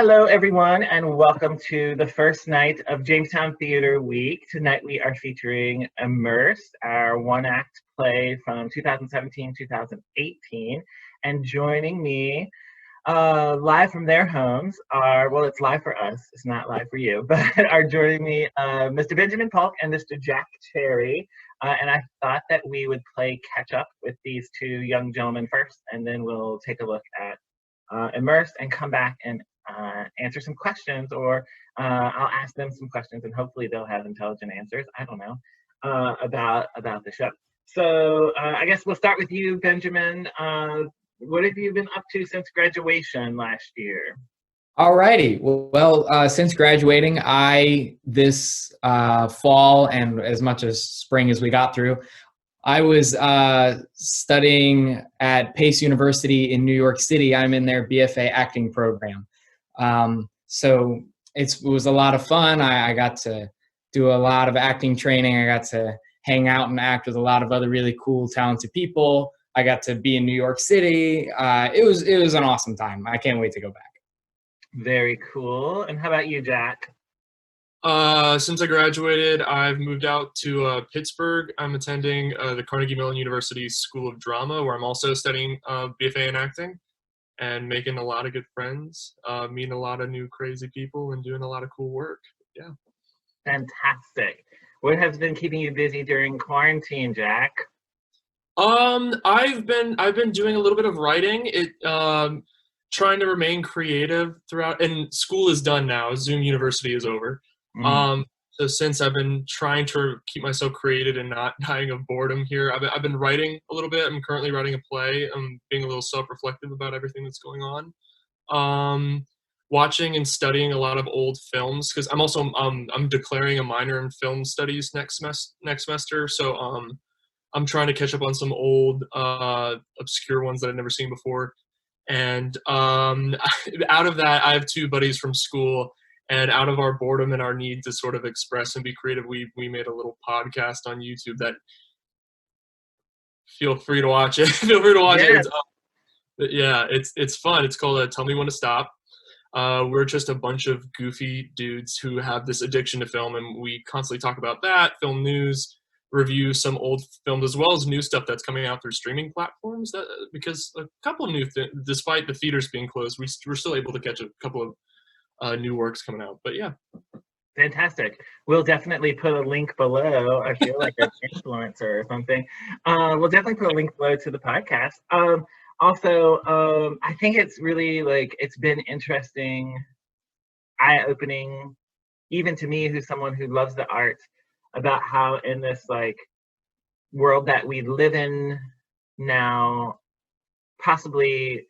Hello, everyone, and welcome to the first night of Jamestown Theatre Week. Tonight we are featuring Immersed, our one-act play from 2017-2018. And joining me live from their homes are, well, it's live for us, it's not live for you, but are joining me Mr. Benjamin Paulk and Mr. Jack Cherry. And I thought that we would play catch up with these two young gentlemen first, and then we'll take a look at Immersed and come back and answer some questions, or I'll ask them some questions and hopefully they'll have intelligent answers. I don't know about the show. So I guess we'll start with you, Benjamin. What have you been up to since graduation last year? Alrighty. Well, since graduating, this fall and as much as spring as we got through, I was studying at Pace University in New York City. I'm in their BFA acting program. So it was a lot of fun. I got to do a lot of acting training. I got to hang out and act with a lot of other really cool, talented people. I got to be in New York City. It was an awesome time. I can't wait to go back. Very cool. And how about you, Jack? Since I graduated, I've moved out to Pittsburgh. I'm attending the Carnegie Mellon University School of Drama, where I'm also studying BFA in acting and making a lot of good friends, meeting a lot of new crazy people, and doing a lot of cool work. Yeah. Fantastic. What has been keeping you busy during quarantine, Jack? I've been doing a little bit of writing. Trying to remain creative throughout, and school is done now. Zoom University is over. So since I've been trying to keep myself creative and not dying of boredom here, I've been writing a little bit. I'm currently writing a play. I'm being a little self-reflective about everything that's going on. Watching and studying a lot of old films, because I'm also I'm declaring a minor in film studies next semester. So I'm trying to catch up on some old obscure ones that I've never seen before. And out of that, I have two buddies from school. And out of our boredom and our need to sort of express and be creative, we made a little podcast on YouTube that, feel free to watch it. Feel free to watch it. It's fun. It's called Tell Me When to Stop. We're just a bunch of goofy dudes who have this addiction to film, and we constantly talk about that, film news, review some old films, as well as new stuff that's coming out through streaming platforms. Because a couple of new things, despite the theaters being closed, we're still able to catch a couple of new works coming out. But yeah. Fantastic. We'll definitely put a link below. I feel like an influencer or something. We'll definitely put a link below to the podcast. Also, I think it's really it's been interesting, eye-opening, even to me, who's someone who loves the arts, about how in this world that we live in now, possibly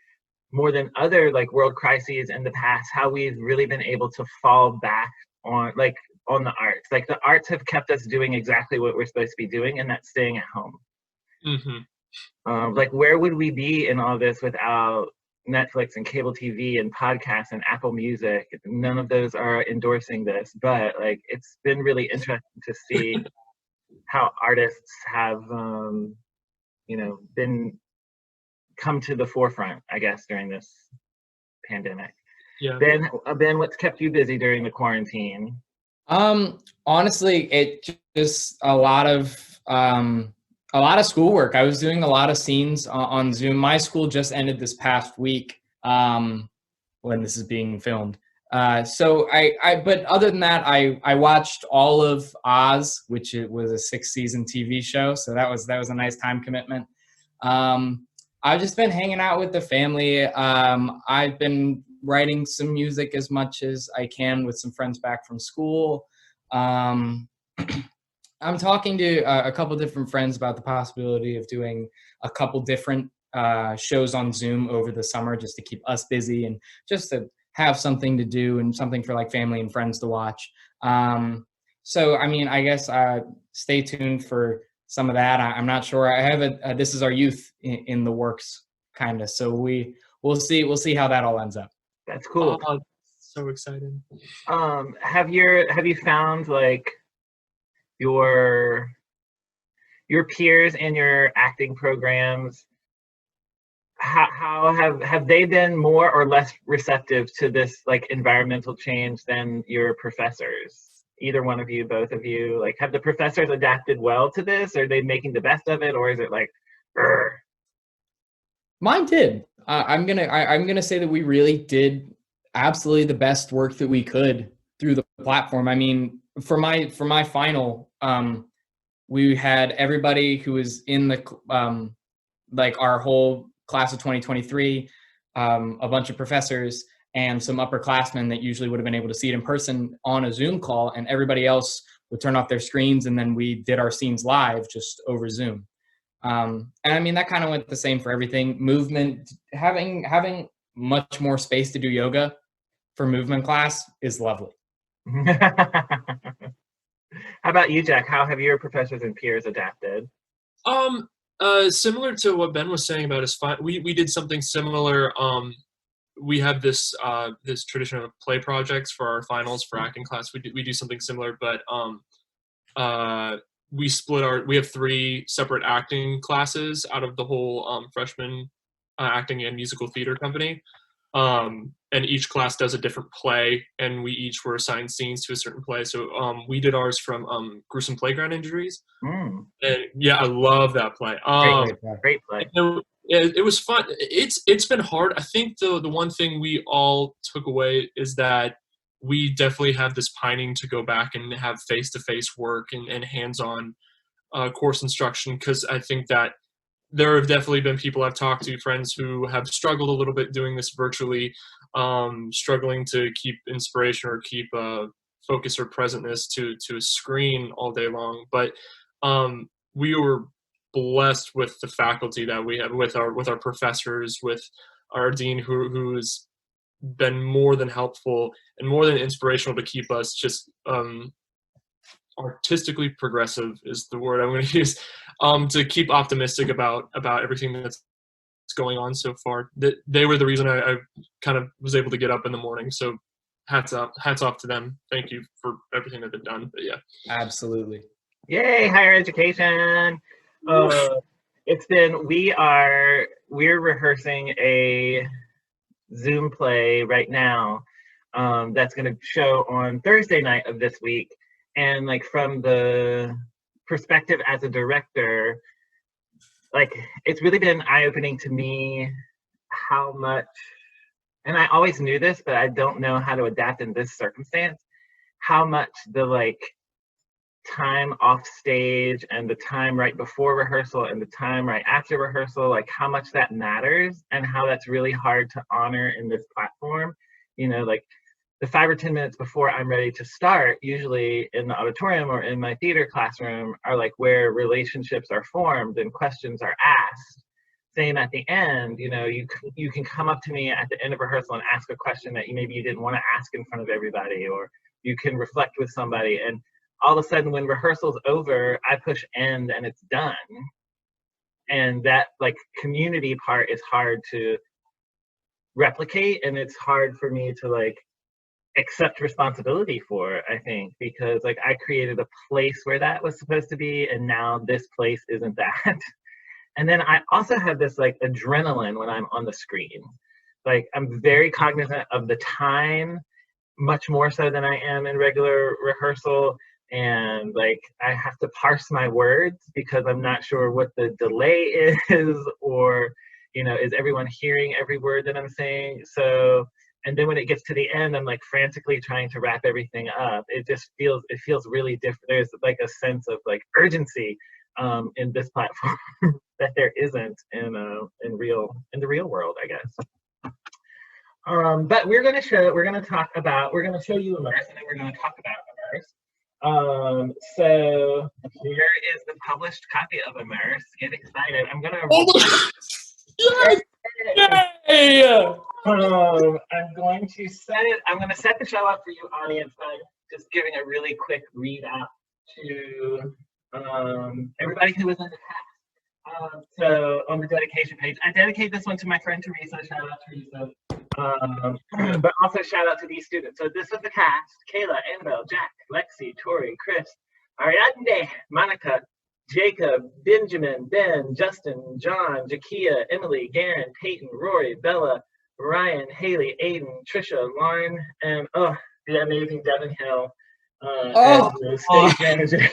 more than other world crises in the past, how we've really been able to fall back on the arts. The arts have kept us doing exactly what we're supposed to be doing, and that's staying at home. Where would we be in all this without Netflix and cable TV and podcasts and Apple Music? None of those are endorsing this, but it's been really interesting to see how artists have been come to the forefront, I guess, during this pandemic. Yeah. Ben, what's kept you busy during the quarantine? Honestly, it just a lot of schoolwork. I was doing a lot of scenes on Zoom. My school just ended this past week when this is being filmed. So but other than that, I watched all of Oz, which it was a 6-season TV show. So that was a nice time commitment. I've just been hanging out with the family. I've been writing some music as much as I can with some friends back from school. I'm talking to a couple different friends about the possibility of doing a couple different shows on Zoom over the summer, just to keep us busy and just to have something to do and something for family and friends to watch. So, I mean, I guess stay tuned for some of that. I'm not sure. I have a This Is Our Youth in the works, kind of. So we'll see how that all ends up. That's cool. So exciting. Have you found your peers in your acting programs how have they been more or less receptive to this like environmental change than your professors? Either one of you, both of you, like have the professors adapted well to this? Are they making the best of it, or is it like, Urgh. Mine did. I'm gonna say that we really did absolutely the best work that we could through the platform. I mean, for my final, we had everybody who was in the like our whole class of 2023, a bunch of professors and some upperclassmen that usually would have been able to see it in person on a Zoom call, and everybody else would turn off their screens, and then we did our scenes live just over Zoom. And I mean, that kind of went the same for everything. Movement, having much more space to do yoga for movement class is lovely. How about you, Jack? How have your professors and peers adapted? Similar to what Ben was saying about his we did something similar. We have this this tradition of play projects for our finals for acting class. We do something similar, but we have 3 separate acting classes out of the whole freshman acting and musical theater company. And each class does a different play, and we each were assigned scenes to a certain play. So we did ours from Gruesome Playground Injuries. And yeah, I love that play. Great play. It was fun. It's been hard. I think the one thing we all took away is that we definitely have this pining to go back and have face-to-face work and hands-on course instruction, because I think that there have definitely been people I've talked to, friends who have struggled a little bit doing this virtually, struggling to keep inspiration or keep focus or presentness to a screen all day long. But we were blessed with the faculty that we have, with our professors, with our dean, who's been more than helpful and more than inspirational to keep us just artistically progressive is the word I'm going to use, to keep optimistic about everything that's going on so far. They were the reason I kind of was able to get up in the morning. So hats off to them. Thank you for everything that they've done. But yeah, absolutely. Yay, higher education. We're rehearsing a Zoom play right now that's going to show on Thursday night of this week. And like from the perspective as a director, like it's really been eye-opening to me how much, and I always knew this, but I don't know how to adapt in this circumstance, how much the like time off stage and the time right before rehearsal and the time right after rehearsal, like how much that matters and how that's really hard to honor in this platform. You know, like the 5 or 10 minutes before I'm ready to start, usually in the auditorium or in my theater classroom, are like where relationships are formed and questions are asked. Same at the end, you know, you can come up to me at the end of rehearsal and ask a question that maybe you didn't want to ask in front of everybody, or you can reflect with somebody, and all of a sudden when rehearsal's over, I push end and it's done. And that like community part is hard to replicate, and it's hard for me to like accept responsibility for, I think, because like I created a place where that was supposed to be, and now this place isn't that. And then I also have this like adrenaline when I'm on the screen. Like I'm very cognizant of the time, much more so than I am in regular rehearsal. And like I have to parse my words because I'm not sure what the delay is, or, you know, is everyone hearing every word that I'm saying? So, and then when it gets to the end, I'm like frantically trying to wrap everything up. It feels really different. There's like a sense of like urgency in this platform that there isn't in the real world, I guess. But we're going to show you Immersed, and then we're going to talk about Immersed. So here is the published copy of Immersed. Get excited. I'm going to Yay! I'm going to set the show up for you, audience, by just giving a really quick read out to everybody who was in the cast. So on the dedication page, I dedicate this one to my friend Teresa. Shout out Teresa. But also shout out to these students. So this was the cast: Kayla, Annabelle, Jack, Lexi, Tori, Chris, Ariadne, Monica, Jacob, Benjamin, Ben, Justin, John, Jakia, Emily, Garen, Peyton, Rory, Bella, Ryan, Haley, Aiden, Trisha, Lauren, and the amazing Devin Hill as the stage manager.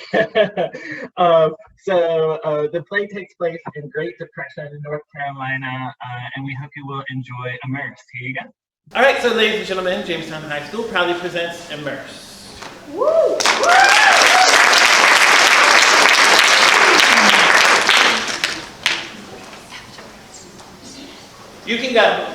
So the play takes place in Great Depression, North Carolina, and we hope you will enjoy Immersed. Here you go. All right, so ladies and gentlemen, Jamestown High School proudly presents Immersed. Woo! You can go.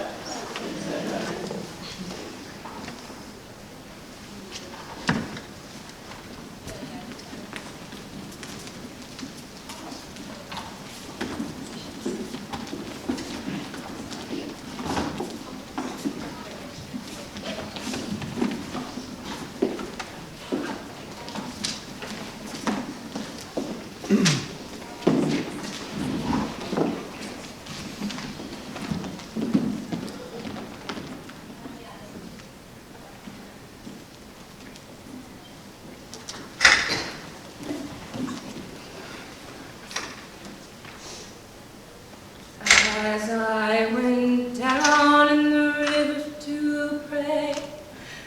As I went down in the river to pray,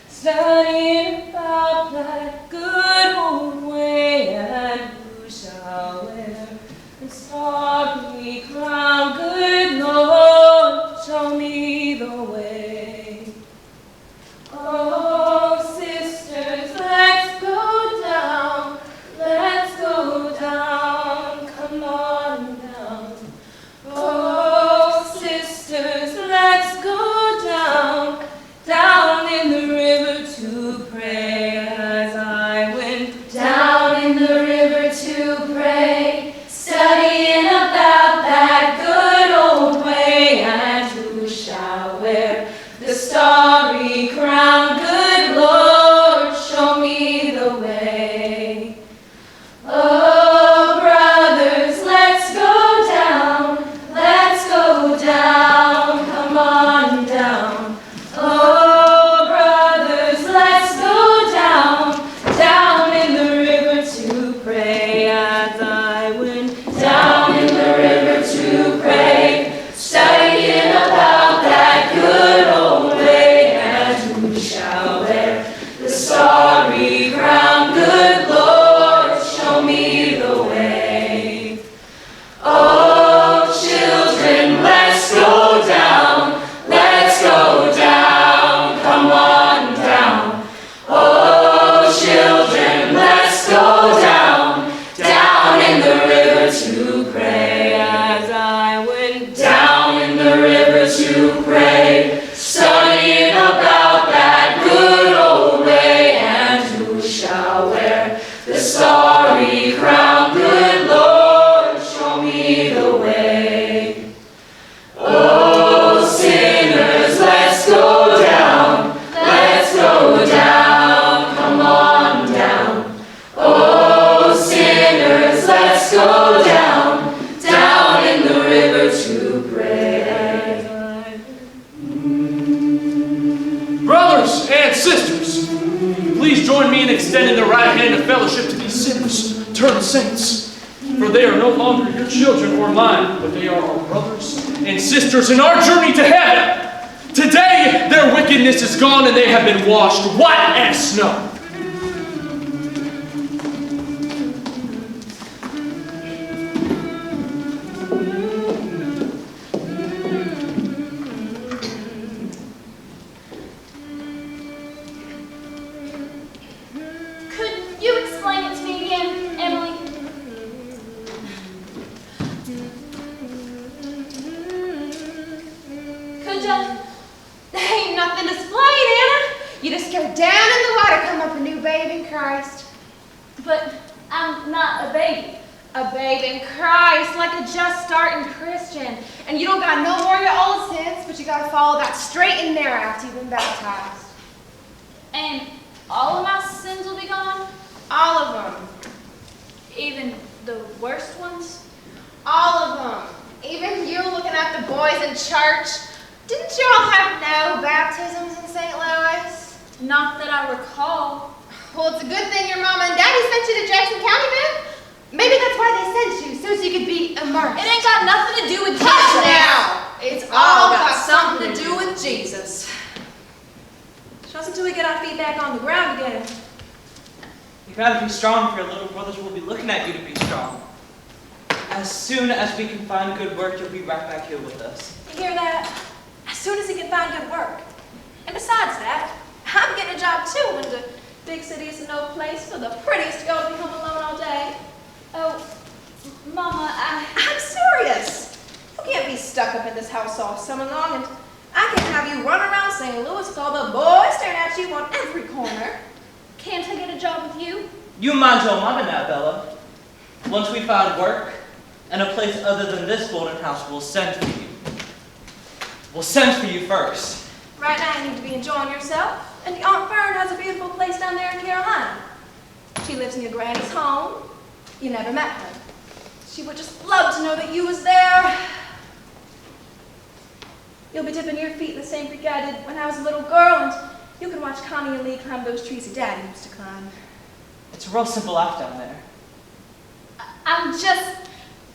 studying about that good old way, and who shall wear the starry crown? Good Lord, show me the way. Oh, sisters, let's go down, come on down. Oh, sisters, let's go down in the river to pray. As I went down in the river to pray, studying about that good old way, and who shall wear the starry crown? Good Lord, show me the way. Oh, brothers, let's go down, come on down. Oh, brothers, let's go down in the river to pray. As I went down in the river to pray, studying about that good old way, and who shall wear the starry crown? Good Lord, show me the way. Oh, children, let's go down, come on down. Oh, children, let's go down in the river to pray. As I went down in the river to pray, studying about that good old way, and who shall wear the starry crown? Good Lord, show me the way. Oh, sinners, let's go down, come on down. Oh, sinners, let's go down in the river to pray. Brothers and sisters, please join me in extending the right hand of fellowship to these sinners, turned saints. For they are no longer your children or mine, but they are our brothers and sisters in our journey to heaven. Today, their wickedness is gone and they have been washed white as snow. Could you explain it to me again, Emily? Could ya? There ain't nothing displayed, Anna. You just go down in the water, come up a new babe in Christ. But I'm not a baby. A babe in Christ, like a just starting Christian. And you don't got no more of your old sins, but you gotta follow that straight and narrow after you've been baptized. And all of my sins will be gone? All of them. Even the worst ones? All of them. Even you looking at the boys in church. Didn't you all have no baptisms in St. Louis? Not that I recall. Well, it's a good thing your mama and daddy sent you to Jackson County, then. Maybe that's why they sent you, so you could be immersed. It ain't got nothing to do with Jesus. Hush now! It's all got something to do with Jesus. Just until we get our feet back on the ground again. You gotta be strong if your little brothers will be looking at you to be strong. As soon as we can find good work, you'll be right back here with us. You hear that? As soon as he can find good work. And besides that, I'm getting a job too when the big city is no place for the prettiest to go to be home alone all day. Oh, Mama, I'm serious. You can't be stuck up in this house all summer long, and I can have you run around St. Louis with all the boys staring at you on every corner. can't I get a job with you? You mind your mama now, Bella. Once we find work and a place other than this boarding house, we'll send for you. We'll send for you first. Right now you need to be enjoying yourself, and Aunt Fern has a beautiful place down there in Carolina. She lives in your granny's home. You never met her. She would just love to know that you was there. You'll be dipping your feet in the same creek I did when I was a little girl, and you can watch Connie and Lee climb those trees that Daddy used to climb. It's a real simple life down there. I'm just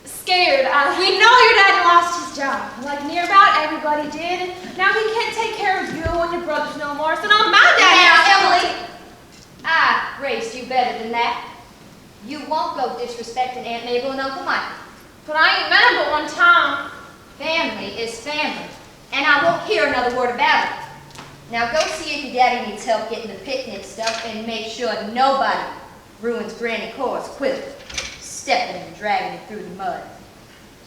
scared. We know your dad lost his job. Like near about everybody did. Now he can't take care of you and your brothers no more, so now my dad. Now, Emily, I raised you better than that. You won't go disrespecting Aunt Mabel and Uncle Michael. But I ain't met him but one time. Family is family, and I won't hear another word about it. Now go see if your daddy needs help getting the picnic stuff, and make sure nobody ruins Granny Cora's quilt, stepping and dragging it through the mud.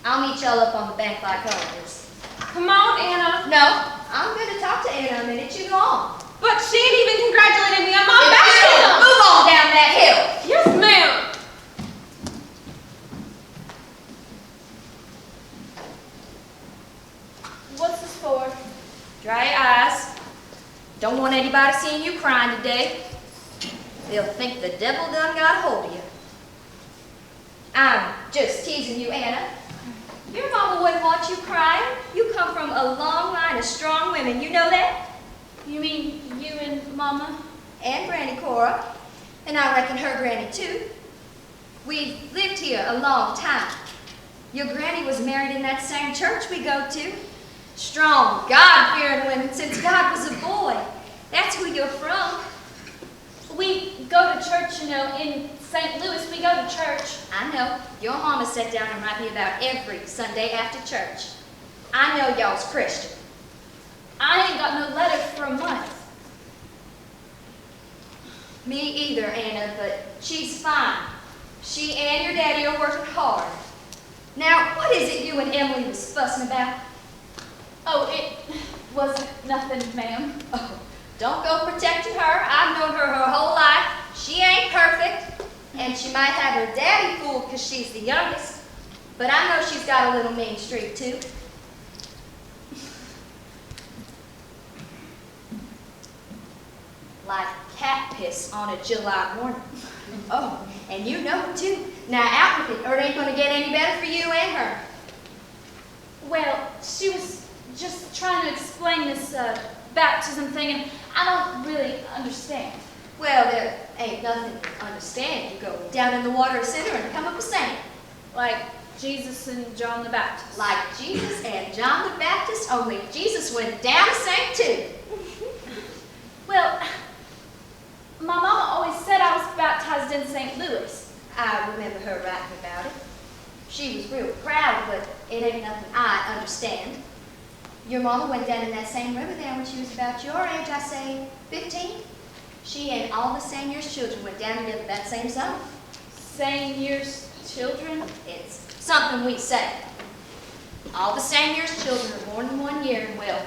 I'll meet y'all up on the bank like always. Come on, Anna. No, I'm going to talk to Anna a minute. You go on. But she ain't even congratulated me on my If you don't move on down that hill. Yes, ma'am. What's this for? Dry your eyes. Don't want anybody seeing you crying today. They'll think the devil done got a hold of you. I'm just teasing you, Anna. Your mama wouldn't want you crying. You come from a long line of strong women. You know that? You mean you and Mama? And Granny Cora. And I reckon her granny, too. We've lived here a long time. Your granny was married in that same church we go to. Strong, God-fearing women since God was a boy. That's who you're from. We go to church, you know, in St. Louis. We go to church. I know. Your mama sat down and write me about every Sunday after church. I know y'all's Christian. I ain't got no letter for a month. Me either, Anna, but she's fine. She and your daddy are working hard. Now, what is it you and Emily was fussing about? Oh, it wasn't nothing, ma'am. Oh, don't go protecting her. I've known her whole life. She ain't perfect, and she might have her daddy fooled because she's the youngest. But I know she's got a little mean streak, too. Like cat piss on a July morning. Oh, and you know it, too. Now, out with it, or it ain't going to get any better for you and her. Well, she was just trying to explain this baptism thing, and I don't really understand. Well, there ain't nothing to understand. You go down in the water a sinner and come up a saint. Like Jesus and John the Baptist. Like Jesus and John the Baptist, only Jesus went down a saint too. Well, my mama always said I was baptized in St. Louis. I remember her writing about it. She was real proud, but it ain't nothing I understand. Your mama went down in that same river there when she was about your age, I say 15. She and all the same year's children went down together that same summer. Same year's children? It's something we say. All the same year's children are born in 1 year, and well,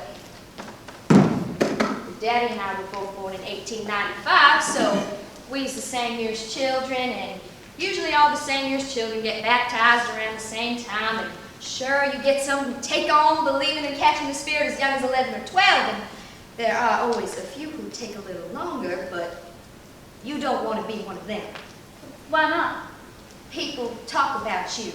Daddy and I were both born in 1895, so we's the same year's children, and usually all the same year's children get baptized around the same time, and sure, you get some who take on believing and catching the Spirit as young as 11 or 12, and there are always a few who take a little longer, but you don't want to be one of them. Why not? People talk about you.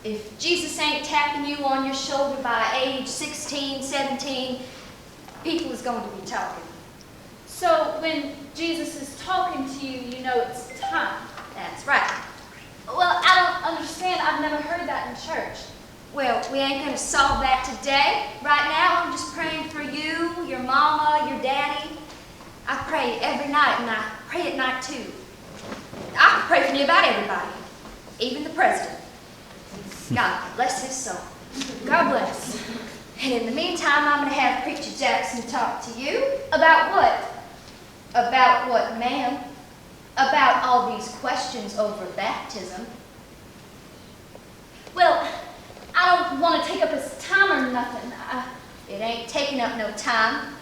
If Jesus ain't tapping you on your shoulder by age 16, 17, people is going to be talking. So when Jesus is talking to you, you know it's time. That's right. Well, I don't understand. I've never heard that in church. Well, we ain't gonna solve that today. Right now, I'm just praying for you, your mama, your daddy. I pray every night, and I pray at night too. I can pray for you about everybody, even the president. God bless his soul. God bless. And in the meantime, I'm gonna have Preacher Jackson talk to you. About what? About what, ma'am? About all these questions over baptism. Well, I don't want to take up his time or nothing. It ain't taking up no time.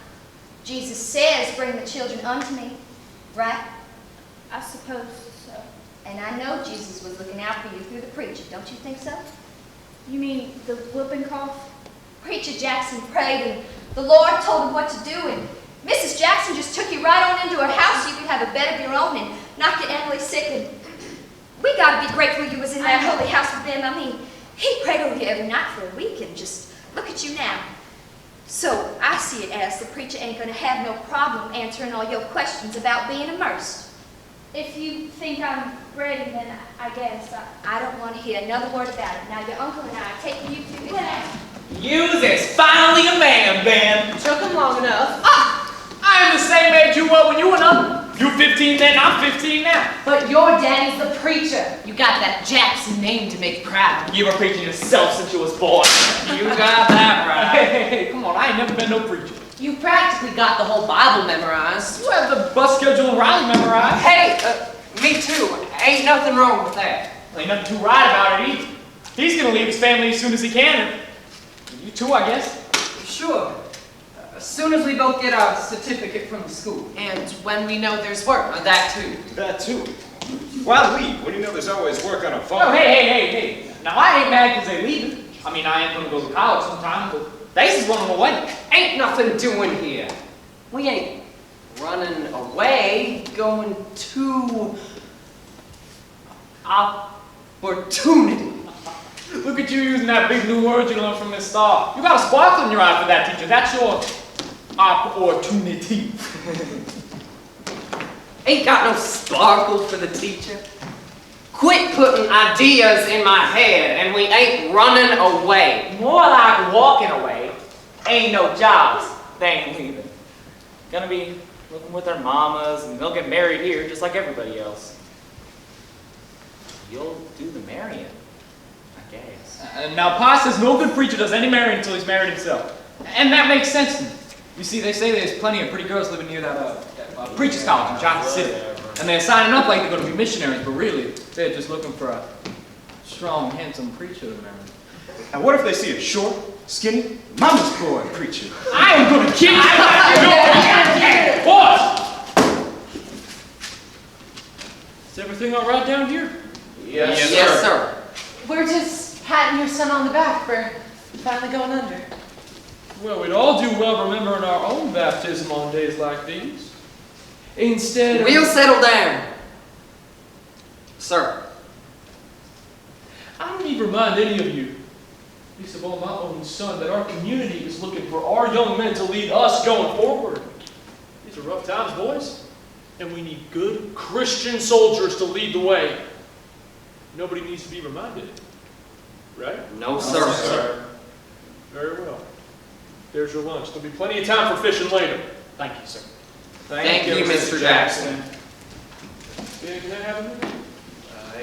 Jesus says, bring the children unto me, right? I suppose so. And I know Jesus was looking out for you through the preacher, don't you think so? You mean the whooping cough? Preacher Jackson prayed and the Lord told him what to do, and Mrs. Jackson just took you right on into her house so you could have a bed of your own and knock your Emily sick, and we gotta be grateful you was in that holy house with them. I mean, he prayed over you every night for a week, and just look at you now. So I see it as the preacher ain't gonna have no problem answering all your questions about being immersed. If you think I'm ready, then I guess. I don't want to hear another word about it. Now your uncle and I are taking you to the house. Yous is finally a man, Ben. Took him long enough. I am the same age you were when you were up. You 15 then, I'm 15 now. But your daddy's the preacher. You got that Jackson name to make proud. You were preaching yourself since you was born. You got that right. Hey, come on, I ain't never been no preacher. You practically got the whole Bible memorized. You have the bus schedule and Riley memorized. Hey, me too. Ain't nothing wrong with that. Ain't nothing too right about it either. He's gonna leave his family as soon as he can. And you too, I guess. Sure. As soon as we both get our certificate from the school. And when we know there's work. That too. That too. Why leave when you know there's always work on a farm? Oh, hey. Now I ain't mad because they leaving. I mean, I ain't gonna go to college sometime, but they just run them away. Ain't nothing doing here. We ain't running away, going to opportunity. Look at you using that big new word you learned from Miss Starr. You got a sparkle in your eye for that, teacher. That's your opportunity. Ain't got no sparkle for the teacher. Quit putting ideas in my head and we ain't running away. More like walking away. Ain't no jobs. They ain't leaving. Gonna be living with their mamas and they'll get married here just like everybody else. You'll do the marrying, I guess. Now Pa says no good preacher does any marrying until he's married himself. And that makes sense to me. You see, they say there's plenty of pretty girls living near that preacher's college in Johnson City. And they're signing up like they're going to be missionaries, but really, they're just looking for a strong, handsome preacher to marry. And what if they see a short, skinny, mama's boy preacher? I am going to kill you! Boys! Is everything all right down here? Yes, sir. We're just patting your son on the back for finally going under. Well, we'd all do well remembering our own baptism on days like these. Instead of... We'll settle down. Sir. I don't need to remind any of you, least of all my own son, that our community is looking for our young men to lead us going forward. These are rough times, boys. And we need good Christian soldiers to lead the way. Nobody needs to be reminded. Right? No, sir. Very well. There's your lunch. There'll be plenty of time for fishing later. Thank you, sir. Thank you, Mr. Jackson. Yeah, can I have a minute?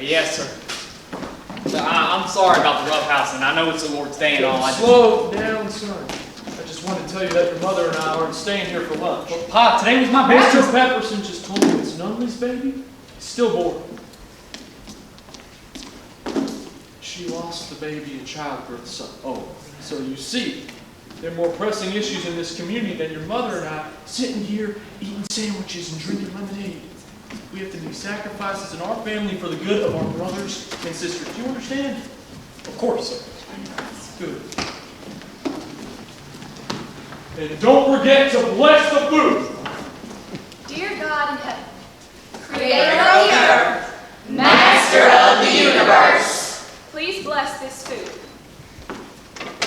Yes, sir. So, I'm sorry about the rough house, and I know it's the Lord's day and all. Slow down, son. I just wanted to tell you that your mother and I aren't staying here for lunch. Well, Pa, today was my Mr. baptism. Pepperson just told me it's Nunley's baby. He's stillborn. She lost the baby in childbirth, son. Oh, so you see, there are more pressing issues in this community than your mother and I sitting here eating sandwiches and drinking lemonade. We have to make sacrifices in our family for the good of our brothers and sisters. Do you understand? Of course, sir. Good. And don't forget to bless the food. Dear God in heaven, Creator of the earth, Master of the universe, please bless this food.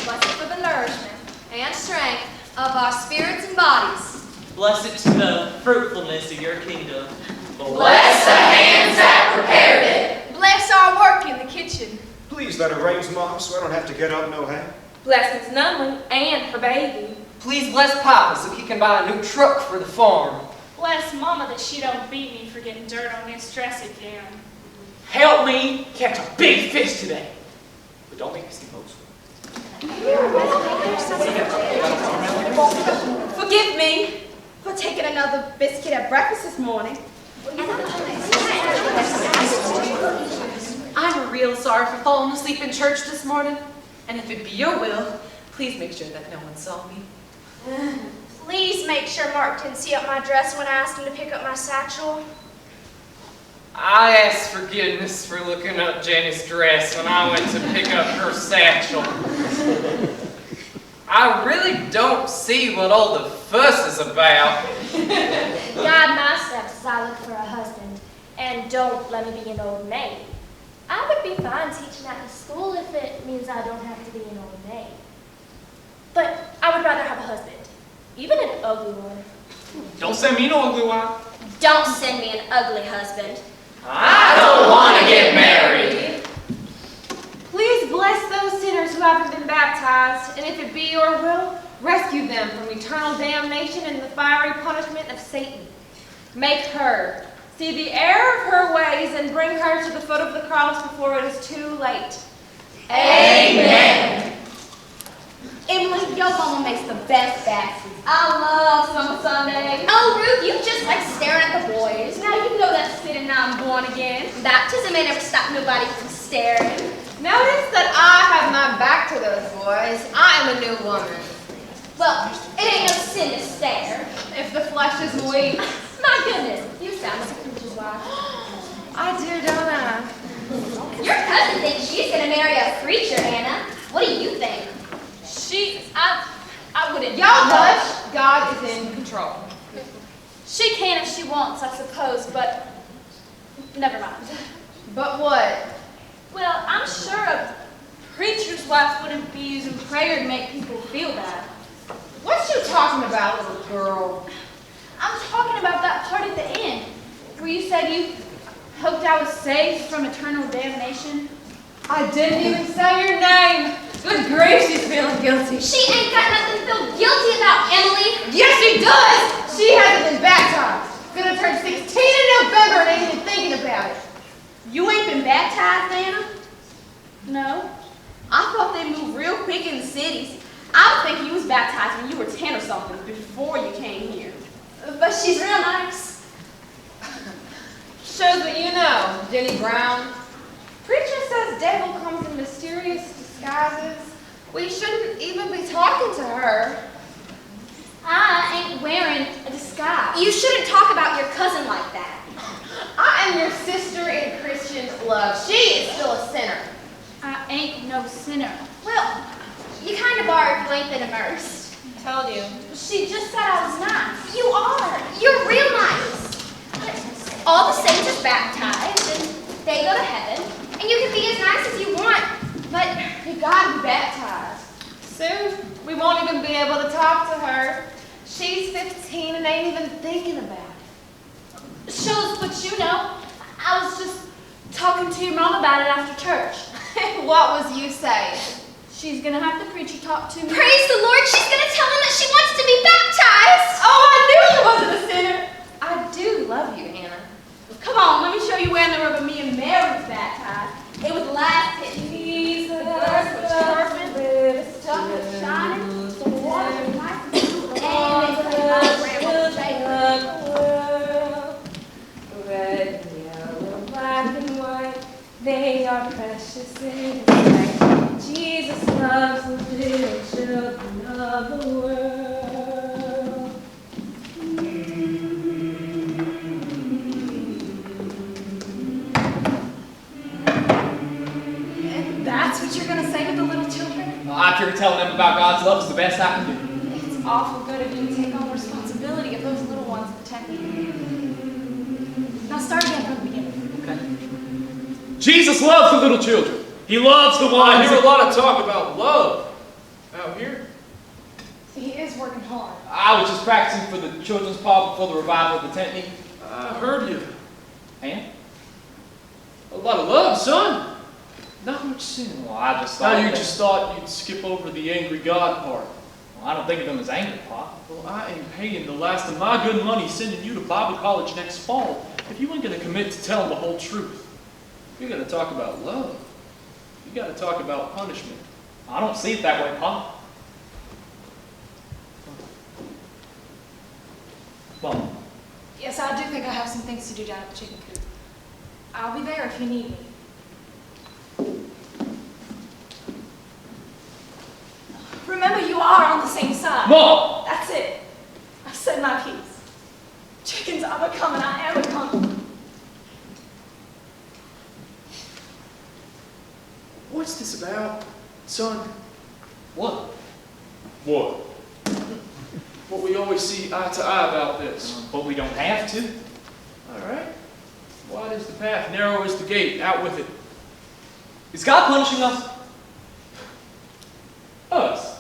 Bless it for the nourishment and strength of our spirits and bodies. Bless it to the fruitfulness of your kingdom. bless the hands that prepared it. bless our work in the kitchen. Please let her raise Mom so I don't have to get up no hay. Bless Miss Nunley and her baby. Please bless Papa so he can buy a new truck for the farm. Bless Mama that she don't beat me for getting dirt on this dressing gown. Help me catch a big fish today. But don't make me see most. Forgive me for taking another biscuit at breakfast this morning. I'm real sorry for falling asleep in church this morning. And if it be your will, please make sure that no one saw me. Please make sure Mark didn't see up my dress when I asked him to pick up my satchel. I asked forgiveness for looking up Jenny's dress when I went to pick up her satchel. I really don't see what all the fuss is about. God my steps as I look for a husband, and don't let me be an old maid. I would be fine teaching at the school if it means I don't have to be an old maid. But I would rather have a husband, even an ugly one. Don't send me no ugly one. Don't send me an ugly husband. I don't want to get married. Please bless those sinners who haven't been baptized, and if it be your will, rescue them from eternal damnation and the fiery punishment of Satan. Make her see the error of her ways and bring her to the foot of the cross before it is too late. Amen. Emily, your mama makes the best baptisms. I love Summer Sunday. Oh, Ruth, you just like staring at the boys. Now you know that's fitting now I'm born again. Baptism ain't never stopped nobody from staring. Notice that I have my back to those boys. I am a new woman. Well, it ain't no sin to stare. If the flesh is weak. My goodness, you sound like a preacher's wife. I do, don't I? Your cousin thinks she's gonna marry a preacher, Anna. What do you think? I wouldn't. Y'all hush. God is in control. She can if she wants, I suppose, but never mind. But what? Well, I'm sure a preacher's wife wouldn't be using prayer to make people feel bad. What you talking about, little girl? I'm talking about that part at the end, where you said you hoped I was saved from eternal damnation. I didn't even say your name. Good grief, she's feeling guilty. She ain't got nothing to feel guilty about, Emily. Yes, she does. She hasn't been baptized. Gonna turn 16 in November and ain't even thinking about it. You ain't been baptized, Anna? No. I thought they moved real quick in the cities. I was thinking you was baptized when you were 10 or something, before you came here. But she's real nice. Shows what you know, Jenny Brown. Preacher says devil comes in mysterious disguises. We shouldn't even be talking to her. I ain't wearing a disguise. You shouldn't talk about your cousin like that. I am your sister in Christian love. She is still a sinner. I ain't no sinner. Well, you kind of are if you ain't been immersed. Told you. She just said I was nice. You are. You're real nice. But all the saints are baptized and they go to heaven. And you can be as nice as you want. But you gotta be baptized. Soon, we won't even be able to talk to her. She's 15 and ain't even thinking about it. Shows what you know. I was just talking to your mom about it after church. What was you saying? She's gonna have the preacher talk to me. Praise the Lord, she's gonna tell him that she wants to be baptized. Oh, I knew you wasn't a sinner. I do love you, Anna. Come on, let me show you where in the river me and Mary was baptized. It was last hit. Jesus, the earth was perfect, the sun was shining, the water was nice and blue, and they played my grandmother's red and yellow, black and white, they are precious in His sight. Jesus loves the little children of the world. That's what you're gonna say to the little children? Well, after telling them about God's love is the best I can do. It's awful good of you to take on responsibility of those little ones protecting you. Now start again from the beginning. Okay. Jesus loves the little children. He loves the ones. I hear a lot of talk about love out here. He is working hard. I was just practicing for the children's pub before the revival of the tent meeting. I heard you. And? A lot of love, son. Not much sin. Well, I just thought... Now you just thought you'd skip over the angry God part. Well, I don't think of him as angry, Pop. Well, I ain't paying the last of my good money sending you to Bible college next fall if you ain't gonna commit to telling the whole truth. You're gonna talk about love. You gotta talk about punishment. I don't see it that way, Pop. Mom. Yes, I do think I have some things to do down at the chicken coop. I'll be there if you need me. Remember, you are on the same side. Mom! That's it. I've said my piece. Chickens are becoming, I am becoming. What's this about, son? What? What? What we always see eye to eye about this. But we don't have to. All right. Wide is the path, narrow is the gate. Out with it. Is God punishing us? Us.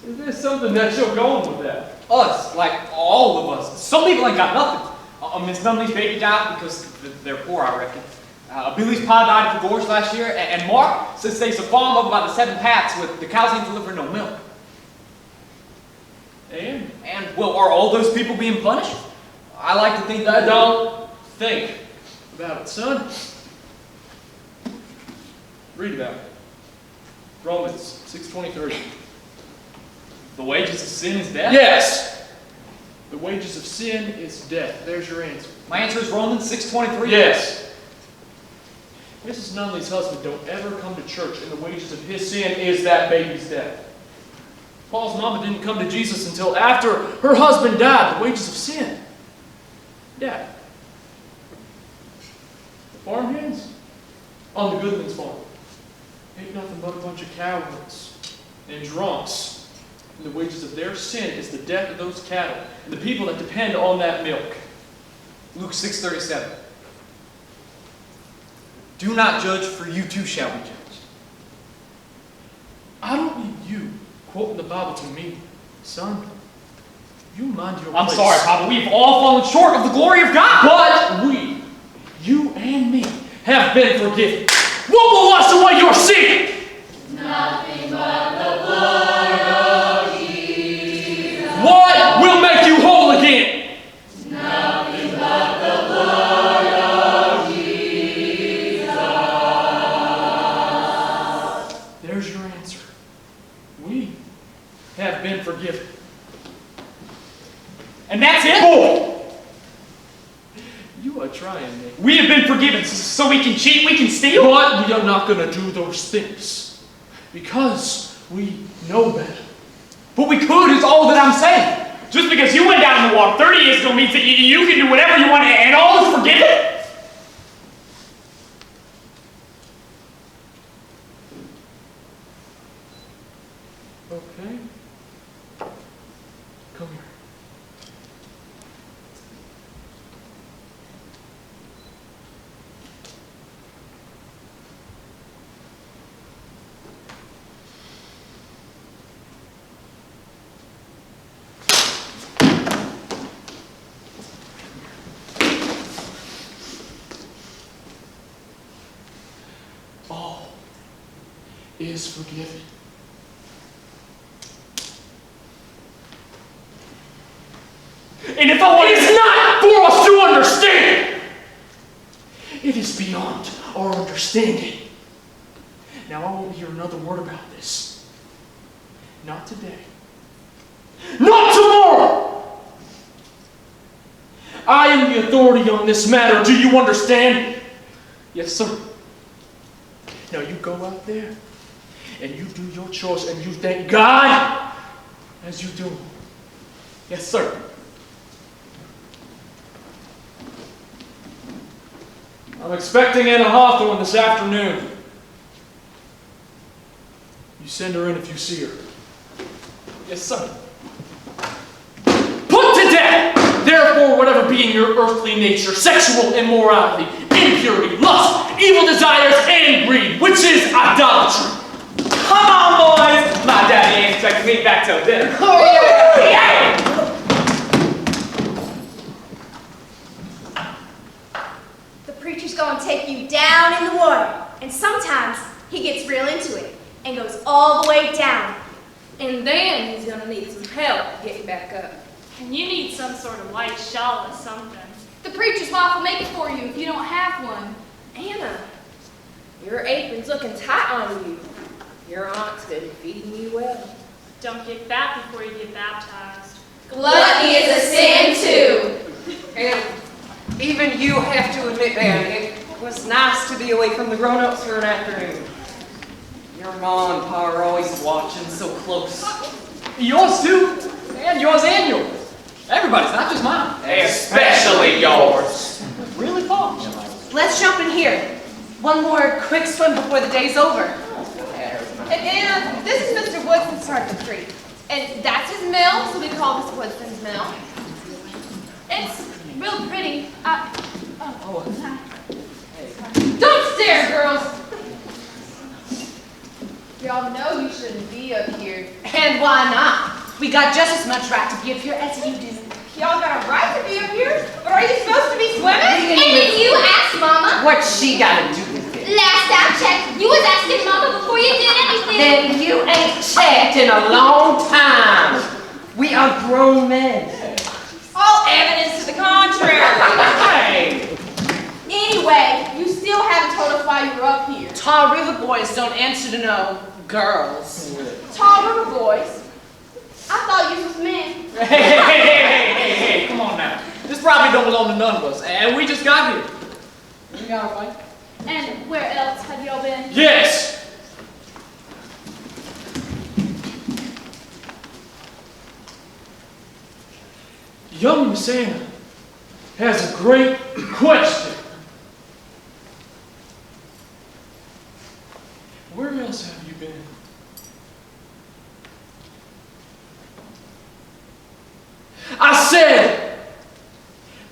Is there something that you're going with that? Us, like all of us. Some people ain't got nothing. Miss Nunley's baby died because they're poor, I reckon. Billy's pa died of the gorge last year, and Mark says there's a farm over by the 7 paths with the cows ain't delivering no milk. And, well, are all those people being punished? I like to think that... Don't think about it, son. Read about it. Romans 6:23. The wages of sin is death? Yes! The wages of sin is death. There's your answer. My answer is Romans 6:23? Yes. Mrs. Nunley's husband don't ever come to church, and the wages of his sin is that baby's death. Paul's mama didn't come to Jesus until after her husband died. The wages of sin. Death. The farmhands on the Goodman's farm ain't nothing but a bunch of cowards and drunks. And the wages of their sin is the death of those cattle and the people that depend on that milk. Luke 6:37. Do not judge, for you too shall be judged. I don't need you quoting the Bible to me, son. You mind your I'm place. sorry, Papa. We've all fallen short of the glory of God. But we, you and me, have been forgiven. What will wash away your sin? Nothing but the blood of Jesus. What will make you whole again? Nothing but the blood of Jesus. There's your answer. We have been forgiven. And that's it? Boy! You are trying me. We have been forgiven, so we can cheat, we can steal? But we are not going to do those things. Because we know better. But we could is all that I'm saying. Just because you went down in the water 30 years ago means that you can do whatever you want and all is forgiven? Okay. Come here. All is forgiven. And if I want It is not for us to understand. It is beyond our understanding. Now I won't hear another word about this. Not today. Not tomorrow. I am the authority on this matter. Do you understand? Yes, sir. Now you go out there and you do your chores and you thank God as you do. Yes, sir. I'm expecting Anna Hawthorne this afternoon. You send her in if you see her. Yes, sir. Put to death, therefore, whatever be in your earthly nature, sexual immorality, impurity, lust, evil desires, and greed, which is idolatry. Come on, boys! My daddy ain't expecting me back till dinner. Oh, yeah. The preacher's gonna take you down in the water. And sometimes he gets real into it and goes all the way down. And then he's gonna need some help getting back up. And you need some sort of white shawl or something. The preacher's wife will make it for you if you don't have one. Anna, your apron's looking tight on you. Your aunt's been feeding you well. Don't get fat before you get baptized. Gluttony is a sin too. And even you have to admit, Anne, it was nice to be away from the grown-ups for an afternoon. Your mom and pa are always watching so close. Yours too, and yours and yours. Everybody's, not just mine. Especially yours. Really, Paul? Let's jump in here. One more quick swim before the day's over. And Anna, this is Mr. Woodson's part of the creek. And that's his mill, so we call this Woodson's Mill. It's real pretty. Don't stare, girls! Y'all know you shouldn't be up here. And why not? We got just as much right to be up here as you do. Y'all got a right to be up here? But are you supposed to be swimming? And then you asked Mama. What's she gotta do with it? Last I checked, you was asking Mama before you did anything. Then you ain't checked in a long time. We are grown men. All evidence to the contrary. Hey! Anyway, you still haven't told us why you were up here. Tall River boys don't answer to no girls. Tall River boys? I thought you was men. Hey, come on now. This probably don't belong to none of us, and we just got here. We got it right. And where else have y'all been? Yes! Young Miss Anna has a great question. Where else have you been? I said,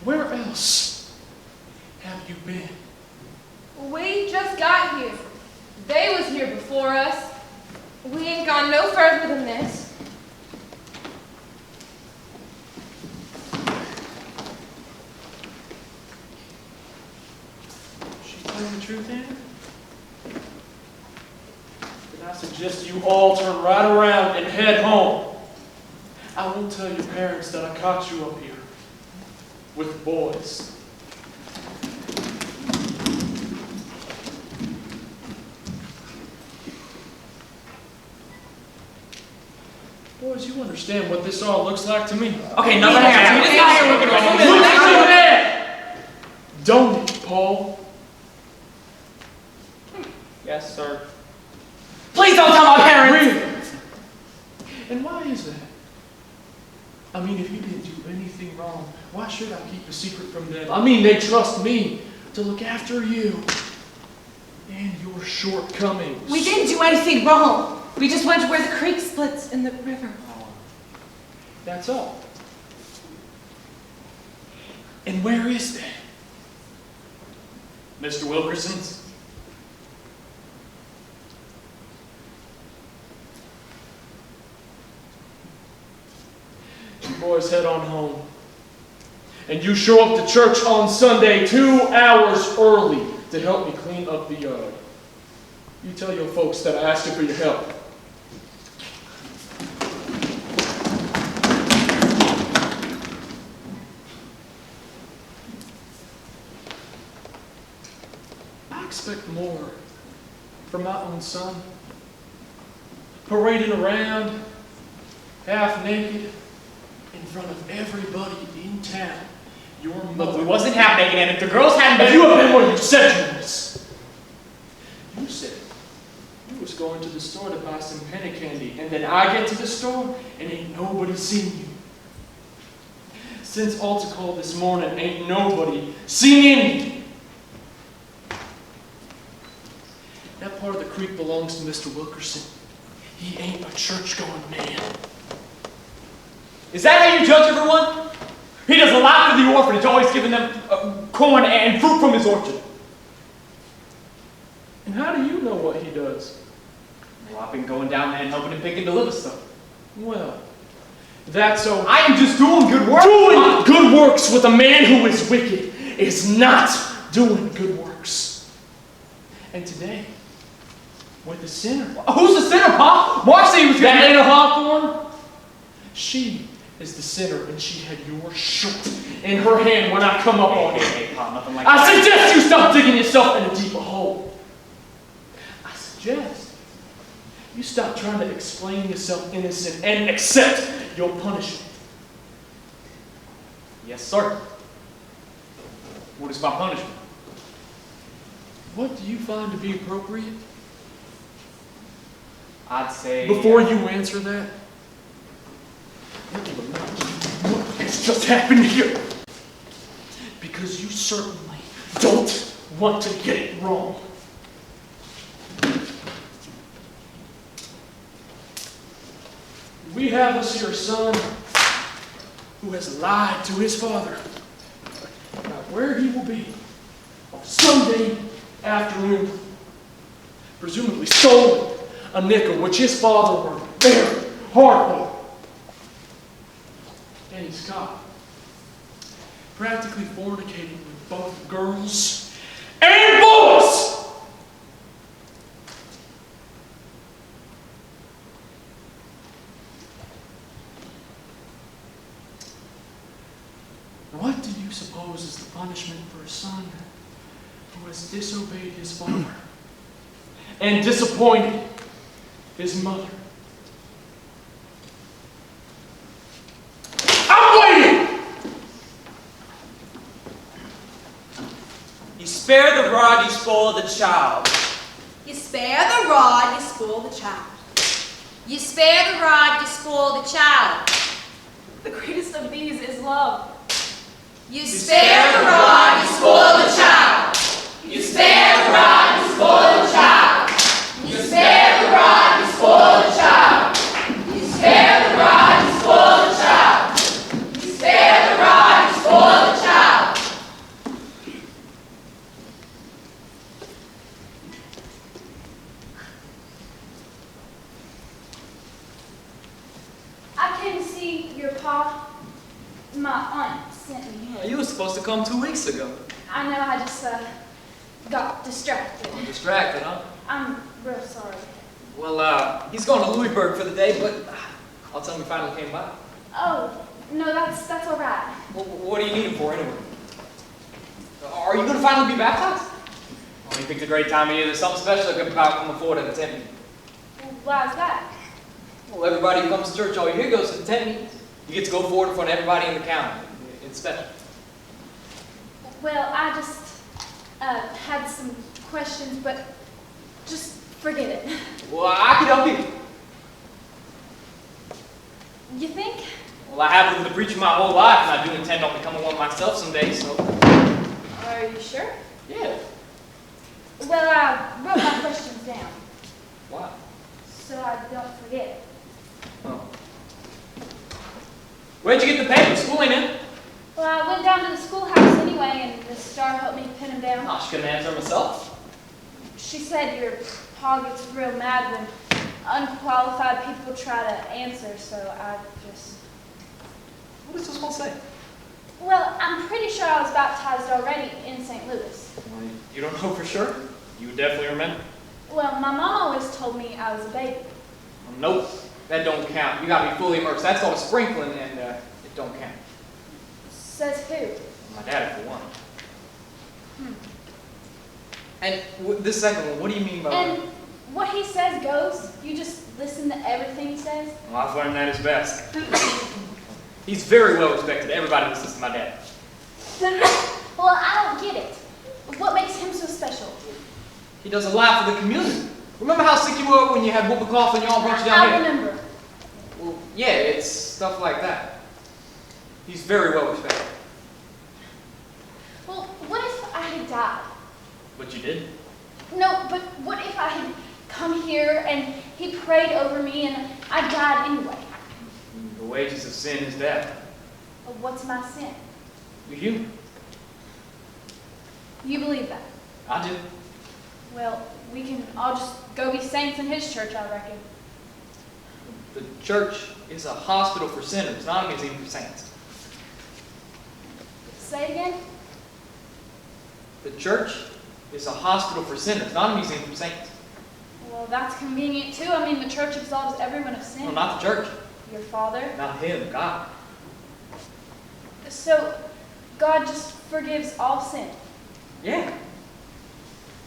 where else have you been? We just got here. They was here before us. We ain't gone no further than this. She telling the truth, Anna? Then I suggest you all turn right around and head home. I won't tell your parents that I caught you up here with boys. Boys, you understand what this all looks like to me. Okay, nothing happens. We just got here looking around. Don't it, Paul? Yes, sir. Please don't tell my parents! Really? And why is that? I mean, if you didn't do anything wrong, why should I keep a secret from them? I mean, they trust me to look after you and your shortcomings. We didn't do anything wrong. We just went to where the creek splits in the river. That's all. And where is that? Mr. Wilkerson's? You boys head on home. And you show up to church on Sunday 2 hours early to help me clean up the yard. You tell your folks that I asked you for your help. I expect more from my own son. Parading around, half naked, in front of everybody in town. Your mother. Look, we wasn't half naked, and if the girls hadn't been. If you have been what you said you was. You said you was going to the store to buy some penny candy, and then I get to the store and ain't nobody seen you. Since altar call this morning, ain't nobody seen anything. That part of the creek belongs to Mr. Wilkerson. He ain't a church-going man. Is that how you judge everyone? He does a lot for the orphanage, always giving them corn and fruit from his orchard. And how do you know what he does? Well, I've been going down there and helping him pick and deliver stuff. Well, that's so. I am just doing good work. Doing good works with a man who is wicked is not doing good works. And today, with the sinner. Who's the sinner, Pa? Mark said he was that Anna Hawthorne? She is the sinner, and she had your shirt in her hand when I come up on you. Hey, Pa, nothing like I that. suggest you stop digging yourself in a deeper hole. I suggest you stop trying to explain yourself innocent and accept your punishment. Yes, sir. What is my punishment? What do you find to be appropriate? I'd say... Before you answer that, what has just happened here? Because you certainly don't want to get it wrong. We have us here a son who has lied to his father about where he will be on Sunday afternoon, presumably stolen a nickel which his father worked very hard for. And he's caught practically fornicating with both girls and boys. What do you suppose is the punishment for a son who has disobeyed his father and disappointed his mother? I'm waiting! You spare the rod, you spoil the child. You spare the rod, you spoil the child. You spare the rod, you spoil the child. The greatest of these is love. You spare the rod, you spoil the child. You spare the rod, you spoil the child. You spare the rod, you spoil the child. You spare the rod, you spoil the child. You spare the rod, you spoil the child. I came to see your pa. My aunt sent me. You were supposed to come 2 weeks ago. I know, I just got distracted. Distracted, huh? I'm real sorry. Well, he's going to Louisburg for the day, but I'll tell him he finally came by. Oh, no, that's all right. Well, what do you need him for anyway? Are you going to finally be baptized? Oh, you picked a great time of year. There's something special about coming forward at the tent meeting. Well, why is that? Well, everybody who comes to church all year goes to the tent meetings. You get to go forward in front of everybody in the county. It's special. Well, I just had some questions, but just forget it. Well, I could help you. You think? Well, I have lived the preacher my whole life, and I do intend on becoming one myself someday, so... Are you sure? Yeah. Well, I wrote my questions down. Why? So I don't forget. Oh. Where'd you get the paper? School ain't in. Well, I went down to the schoolhouse anyway, and the star helped me pin them down. Oh, she couldn't answer herself. She said your pa gets real mad when unqualified people try to answer, so I just... What is this supposed to say? Well, I'm pretty sure I was baptized already in St. Louis. Well, you don't know for sure? You would definitely remember. Well, my mom always told me I was a baby. Nope, that don't count. You gotta be fully immersed. That's called a sprinkling, and it don't count. Says who? My dad, for one. And this second one, what do you mean by that? And what he says goes? You just listen to everything he says? Well, I've learned that is best. He's very well respected. Everybody listens to my dad. Well, I don't get it. What makes him so special? He does a lot for the community. Remember how sick you were when you had whooping cough and y'all brought you down I here? remember. Well, yeah, it's stuff like that. He's very well respected. Well, what if I had died? But you did? No, but what if I had come here and he prayed over me and I died anyway? The wages of sin is death. Well, what's my sin? You're human. You believe that? I do. Well, we can all just go be saints in his church, I reckon. The church is a hospital for sinners, not a museum for saints. Say again? The church is a hospital for sinners, not a museum for saints. Well, that's convenient too. I mean, the church absolves everyone of sin. No, not the church. Your father? Not him, God. So, God just forgives all sin? Yeah.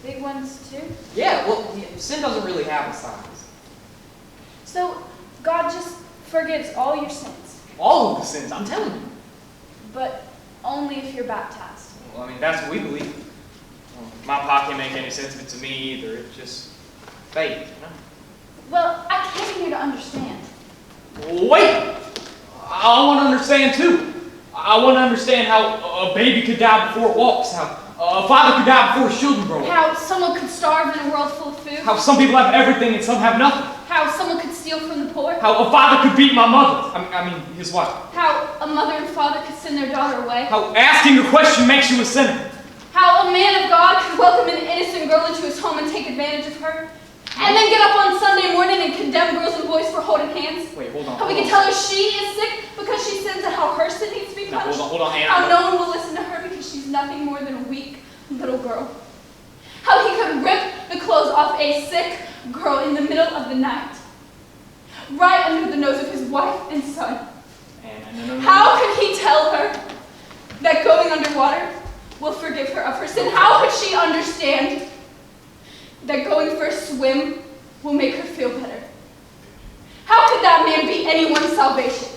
Big ones too? Yeah, well, sin doesn't really have a size. So, God just forgives all your sins? All of the sins, I'm telling you. But only if you're baptized? Well, I mean, that's what we believe. Well, my pa can't make any sense of it to me either. It's just faith, you know? Well, I came here to understand. Wait! I want to understand too. I want to understand how a baby could die before it walks, how a father could die before his children grow up. How someone could starve in a world full of food. How some people have everything and some have nothing. How someone could steal from the poor. How a father could beat my mother. I mean, his wife. How a mother and father could send their daughter away. How asking a question makes you a sinner. How a man of God could welcome an innocent girl into his home and take advantage of her. And then get up on Sunday morning and condemn girls and boys for holding hands. Wait, hold on. How we can tell her she is sick because she sins and how her sin needs to be punished. Hold on, Anna. How no one will listen to her because she's nothing more than a weak little girl. How he could rip the clothes off a sick girl in the middle of the night. Right under the nose of his wife and son. Anna, no. How could he tell her that going underwater will forgive her of her sin? How could she understand that going for a swim will make her feel better? How could that man be anyone's salvation?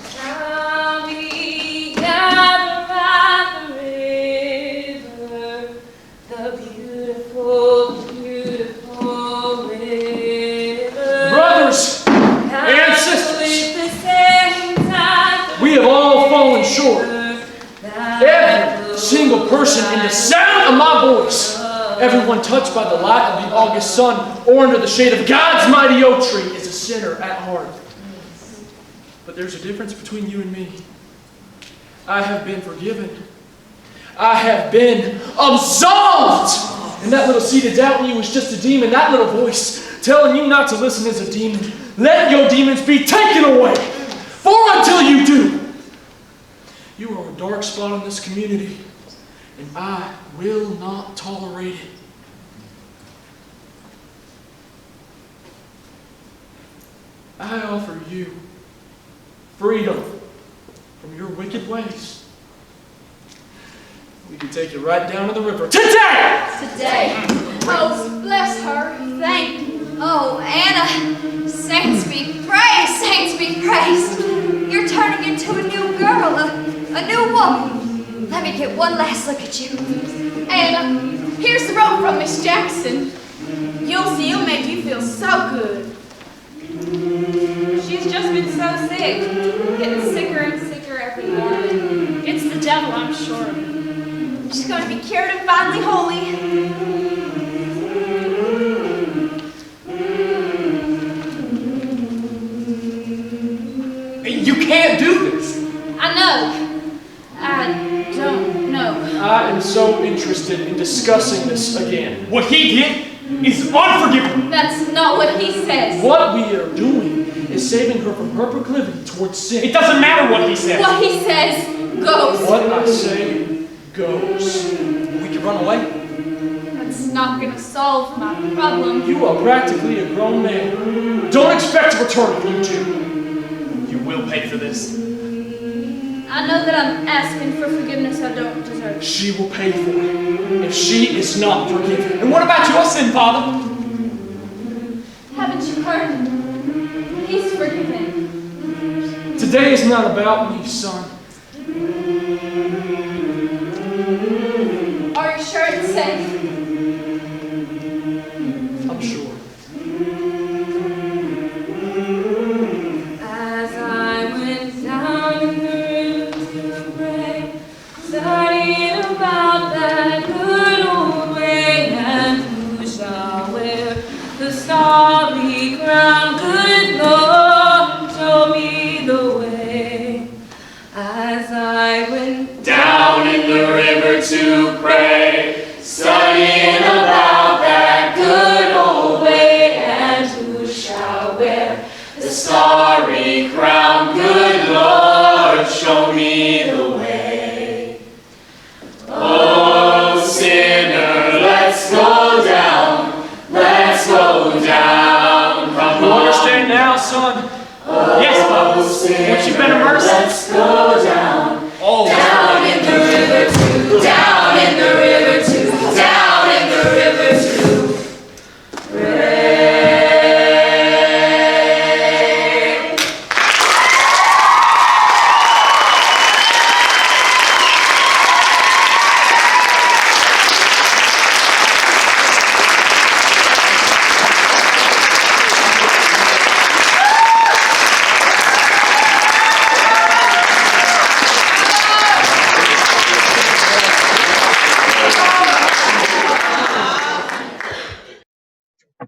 Shall we gather by the river, the beautiful, beautiful river? Brothers and sisters, we have all fallen short. Every single person in the sound of my voice, everyone touched by the light of the August sun or under the shade of God's mighty oak tree is a sinner at heart. But there's a difference between you and me. I have been forgiven. I have been absolved. And that little seed of doubt in you is just a demon. That little voice telling you not to listen is a demon. Let your demons be taken away. For until you do, you are a dark spot in this community, and I will not tolerate it. I offer you freedom from your wicked ways. We can take you right down to the river today! Today. Oh, bless her. Thank you. Oh, Anna. Saints be praised. Saints be praised. You're turning into a new girl, a new woman. Let me get one last look at you. Anna, here's the rope from Miss Jackson. You'll see, it'll make you feel so good. She's just been so sick. Getting sicker and sicker every morning. It's the devil, I'm sure. She's going to be cured and finally holy. You can't do this. I know. I don't know. I am so interested in discussing this again. What he did is unforgivable. That's not what he says. What we are doing is saving her from her proclivity towards sin. It doesn't matter what he says. What he says goes. What I say goes. We could run away. That's not going to solve my problem. You are practically a grown man. Don't expect to return if you do. You will pay for this. I know that I'm asking for forgiveness I don't deserve. She will pay for it if she is not forgiven. And what about your sin, Father? Haven't you heard? He's forgiven. Today is not about me, son. Are you sure it's safe? I'm sure. As I went down in the river to pray, studying about that good old way, and who shall wear the starry crown? Good Lord, show me the way. As I went down in the river to pray, studying about that good old way, and who shall wear the starry crown? Good Lord, show me the way. let's go down. Oh. Down in the river too, down in the river too, down in the river too. Pray.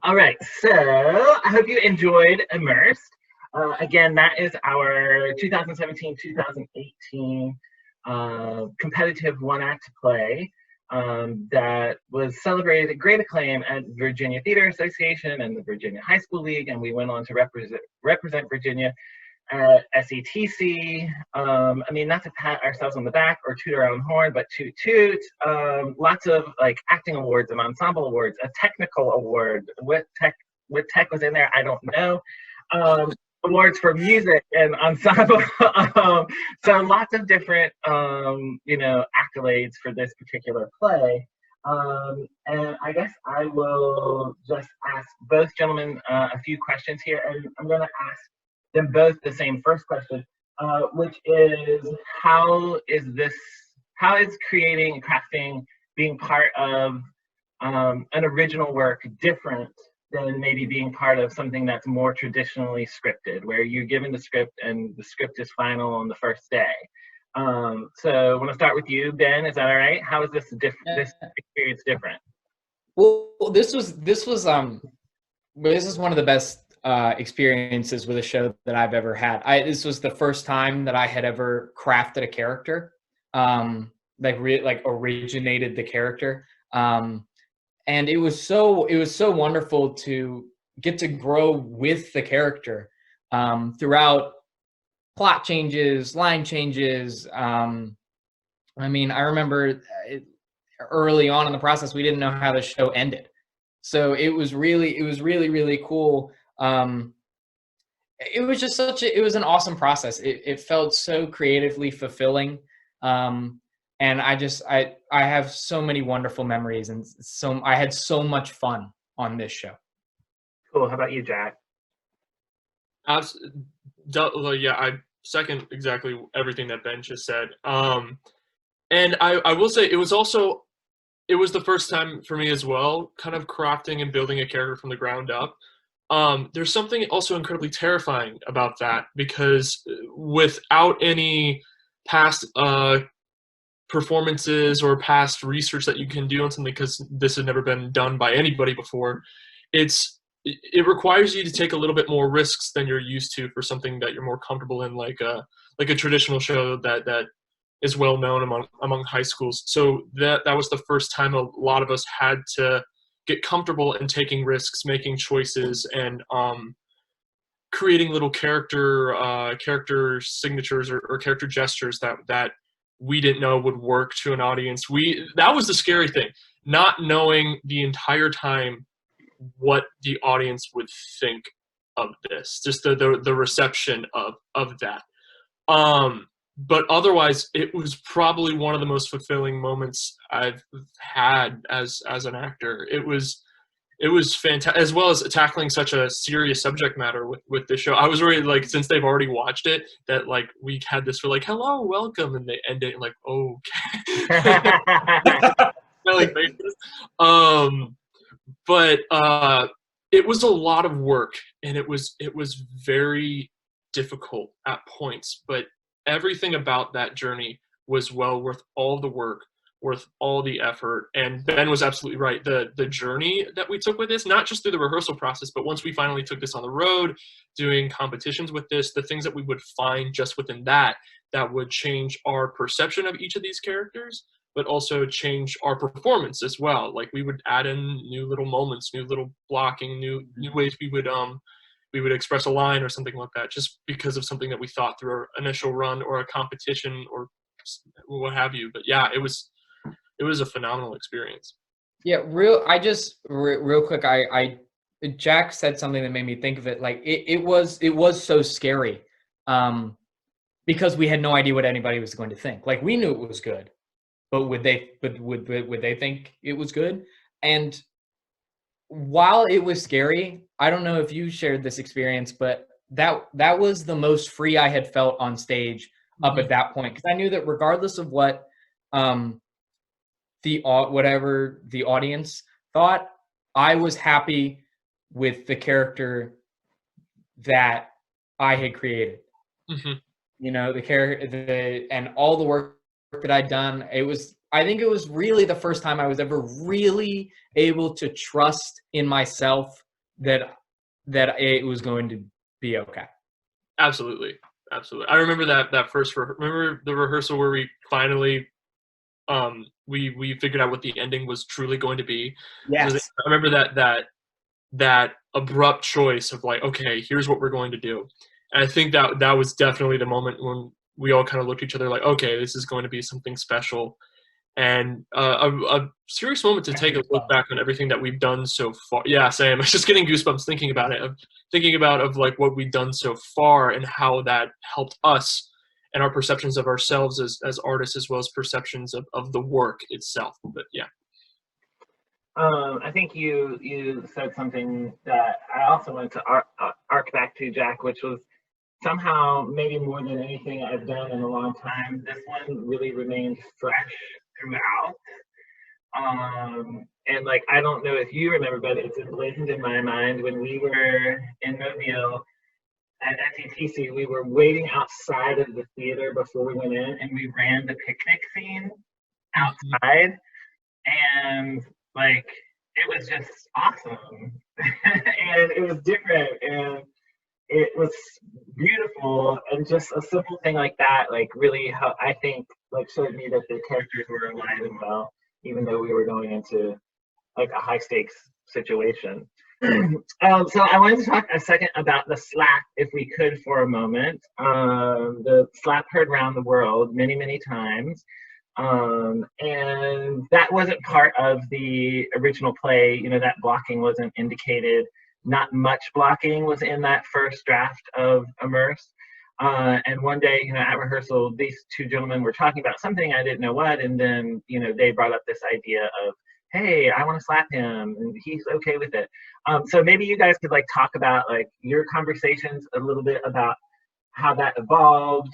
All right, so I hope you enjoyed Immersed. Again, that is our 2017-2018 competitive one-act play that was celebrated at great acclaim at Virginia Theater Association and the Virginia High School League, and we went on to represent Virginia at SETC. I mean, not to pat ourselves on the back or toot our own horn, but toot toot. Lots of like acting awards and ensemble awards, a technical award. What tech was in there, I don't know. Awards for music and ensemble. So lots of different, you know, accolades for this particular play. And I guess I will just ask both gentlemen a few questions here, and I'm going to ask them both the same first question, which is how is creating and crafting, being part of an original work different than maybe being part of something that's more traditionally scripted, where you're given the script and the script is final on the first day? So I want to start with you, Ben. Is that all right? How is this this experience different? Well, this is one of the best experiences with a show that I've ever had. This was the first time that I had ever crafted a character, like originated the character, and it was so wonderful to get to grow with the character throughout plot changes, line changes. I mean, I remember early on in the process, we didn't know how the show ended, so it was really cool. It was just it was an awesome process. It felt so creatively fulfilling. And I have so many wonderful memories, and I had so much fun on this show. Cool. How about you, Jack? Yeah, I second exactly everything that Ben just said. And I will say it was the first time for me as well, kind of crafting and building a character from the ground up. There's something also incredibly terrifying about that, because without any past performances or past research that you can do on something, because this had never been done by anybody before, it requires you to take a little bit more risks than you're used to for something that you're more comfortable in, like a traditional show that is well known among high schools. So that was the first time a lot of us had to get comfortable in taking risks, making choices, and creating little character signatures or character gestures that we didn't know would work to an audience. That was the scary thing, not knowing the entire time what the audience would think of this, just the reception of that. But otherwise, it was probably one of the most fulfilling moments I've had as an actor. It was fantastic, as well as tackling such a serious subject matter with this show. I was worried, like, since they've already watched it, that like we had this for like, hello, welcome, and they end it like, okay. Smelling faces. But it was a lot of work, and it was very difficult at points, but everything about that journey was well worth all the work, worth all the effort. And Ben was absolutely right. The journey that we took with this, not just through the rehearsal process, but once we finally took this on the road, doing competitions with this, the things that we would find just within that would change our perception of each of these characters, but also change our performance as well. Like, we would add in new little moments, new little blocking, new ways we would express a line or something like that, just because of something that we thought through our initial run or a competition or what have you. But yeah, it was a phenomenal experience. Yeah, real quick, Jack said something that made me think of it. Like, it was so scary. because we had no idea what anybody was going to think. Like, we knew it was good, but would they think it was good? And while it was scary, I don't know if you shared this experience, but that was the most free I had felt on stage up at that point, because I knew that regardless of what whatever the audience thought, I was happy with the character that I had created. You know, the character, and all the work that I'd done. I think it was really the first time I was ever really able to trust in myself that it was going to be okay. Absolutely. I remember that first. Remember the rehearsal where we finally we figured out what the ending was truly going to be. Yes. So I remember that abrupt choice of like, okay, here's what we're going to do. And I think that was definitely the moment when we all kind of looked at each other like, okay, this is going to be something special. And a serious moment to take a look back on everything that we've done so far. Yeah, same. I'm just getting goosebumps thinking about it. Thinking about like what we've done so far and how that helped us and our perceptions of ourselves as artists, as well as perceptions of the work itself. But yeah. I think you said something that I also wanted to arc back to, Jack, which was somehow, maybe more than anything I've done in a long time, this one really remained fresh throughout. And like, I don't know if you remember, but it's emblazoned in my mind when we were in Mobile at SETC, we were waiting outside of the theater before we went in, and we ran the picnic scene outside, and like, it was just awesome. And it was different, and it was beautiful, and just a simple thing like that, like, really, I think, like, showed me that the characters were alive and well, even though we were going into like a high stakes situation. So I wanted to talk a second about the slap, if we could, for a moment. The slap heard around the world many, many times. And that wasn't part of the original play. You know, that blocking wasn't indicated. Not much blocking was in that first draft of Immersed. And one day, you know, at rehearsal, these two gentlemen were talking about something, I didn't know what, and then, you know, they brought up this idea of, hey, I want to slap him, and he's okay with it. So maybe you guys could like talk about like your conversations a little bit about how that evolved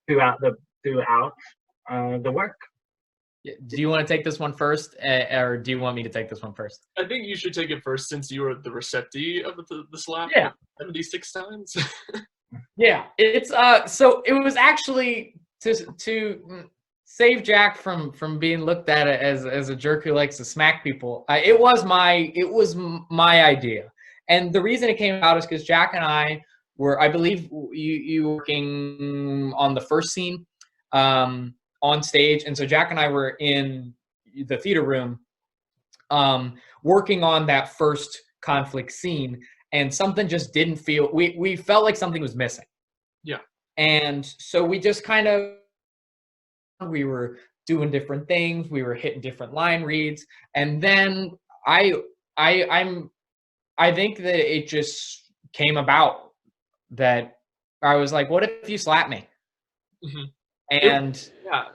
throughout the work. Do you want to take this one first, or do you want me to take this one first? I think you should take it first, since you were the receptee of the slap. Yeah. 76 times. Yeah, it's so it was actually to save Jack from being looked at as a jerk who likes to smack people. It was my idea, and the reason it came out is because Jack and I were, I believe, you working on the first scene on stage, and so Jack and I were in the theater room working on that first conflict scene. And something just didn't feel, we felt like something was missing. Yeah. And so we just kind of, we were doing different things. We were hitting different line reads. And then I think that it just came about that I was like, what if you slap me? Mm-hmm. And no,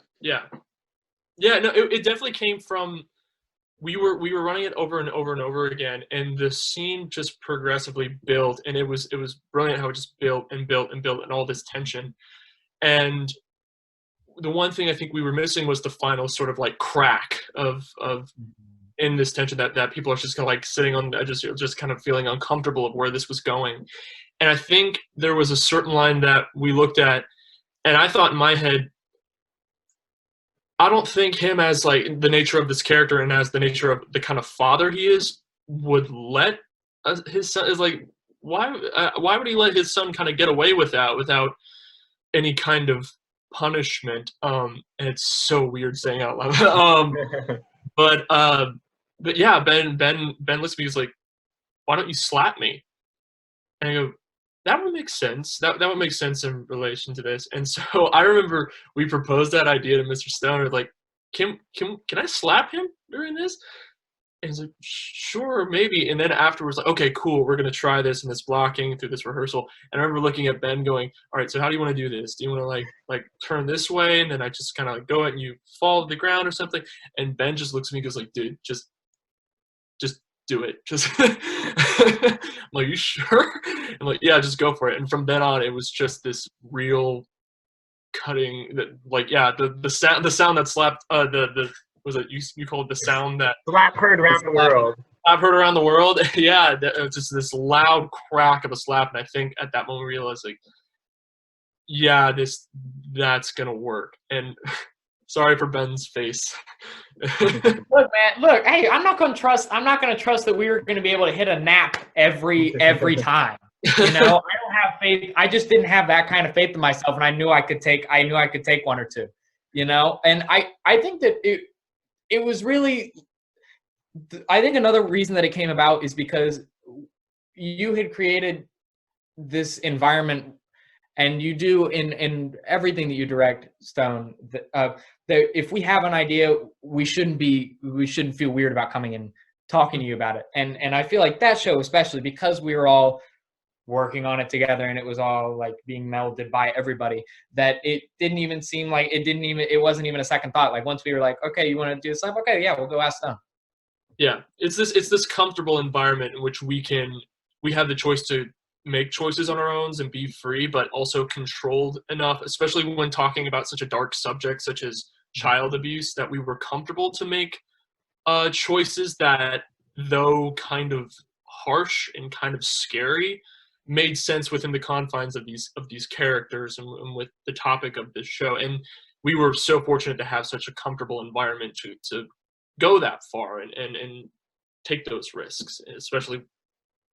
it definitely came from, we were running it over and over and over again, and the scene just progressively built, and it was brilliant how it just built and built and built, and all this tension. And the one thing I think we were missing was the final sort of like crack of in this tension that people are just kind of like sitting on the edges, just kind of feeling uncomfortable of where this was going. And I think there was a certain line that we looked at, and I thought in my head, I don't think him, as like the nature of this character and as the nature of the kind of father he is, would let his son, is like, why would he let his son kind of get away with that without any kind of punishment? And it's so weird saying out loud. But yeah, Ben looks at me, he's like, why don't you slap me? And I go, that would make sense. That would make sense in relation to this. And so I remember we proposed that idea to Mr. Stoner, like, can I slap him during this? And he's like, sure, maybe. And then afterwards, like, okay, cool, we're gonna try this and this blocking through this rehearsal. And I remember looking at Ben going, all right, so how do you want to do this? Do you want to like turn this way and then I just kind of like go it and you fall to the ground or something? And Ben just looks at me and goes like, dude, just do it. Just I'm like, you sure? I'm like, yeah, just go for it. And from then on, it was just this real cutting that, like, yeah, the sound that slapped the was it you called it the sound that slap heard around the world. I've heard around the world. Yeah, it was just this loud crack of a slap, and I think at that moment we realized, like, yeah, that's gonna work. And sorry for Ben's face. Look, man, look, hey, I'm not gonna trust that we were gonna be able to hit a nap every time. You know, I don't have faith. I just didn't have that kind of faith in myself, and I knew I could take one or two. You know, and I think that it was really, I think another reason that it came about is because you had created this environment, and you do in everything that you direct, Stone, that if we have an idea, we shouldn't feel weird about coming and talking to you about it. And I feel like that show, especially because we were all working on it together and it was all like being melded by everybody, that it didn't even seem like it wasn't even a second thought. Like once we were like, okay, you want to do this? Like, okay, yeah, we'll go ask them. Yeah, it's this comfortable environment in which we have the choice to make choices on our own and be free, but also controlled enough, especially when talking about such a dark subject such as child abuse, that we were comfortable to make choices that, though kind of harsh and kind of scary, made sense within the confines of these characters and with the topic of this show. And we were so fortunate to have such a comfortable environment to go that far and take those risks, especially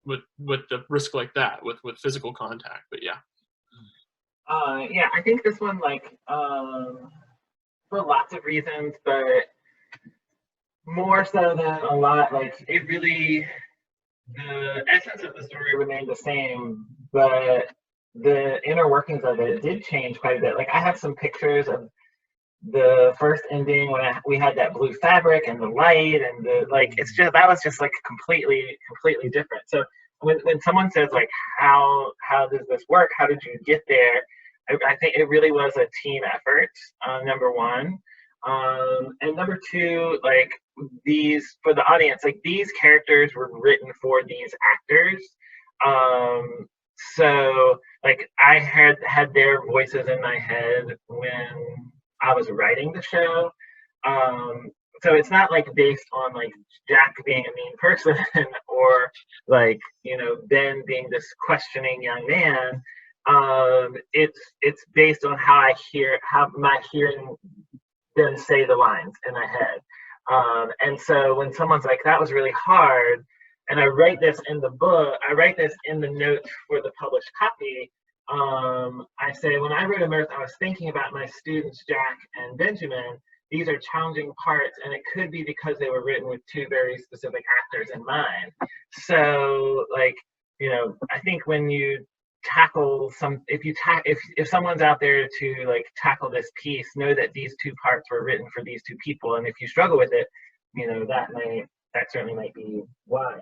with the risk like that with physical contact. But yeah. Yeah, I think this one, like, for lots of reasons, but more so than a lot, like, it really, the essence of the story remained the same, but the inner workings of it did change quite a bit. Like, I have some pictures of the first ending when we had that blue fabric and the light and the, like, it's just, that was just like completely different. So when someone says, like, how does this work? How did you get there? I think it really was a team effort, number one. And number two, like, these, for the audience, like, these characters were written for these actors. So, like, I had their voices in my head when I was writing the show. So it's not like based on like Jack being a mean person or like, you know, Ben being this questioning young man. It's based on how am I hearing them say the lines in my head. And so when someone's like, that was really hard, and I write this in the book, I write this in the notes for the published copy, I say, when I wrote Immersed, I was thinking about my students, Jack and Benjamin. These are challenging parts, and it could be because they were written with two very specific actors in mind. So, like, you know, I think when you tackle if someone's out there to like tackle this piece, know that these two parts were written for these two people, and if you struggle with it, you know, that certainly might be why.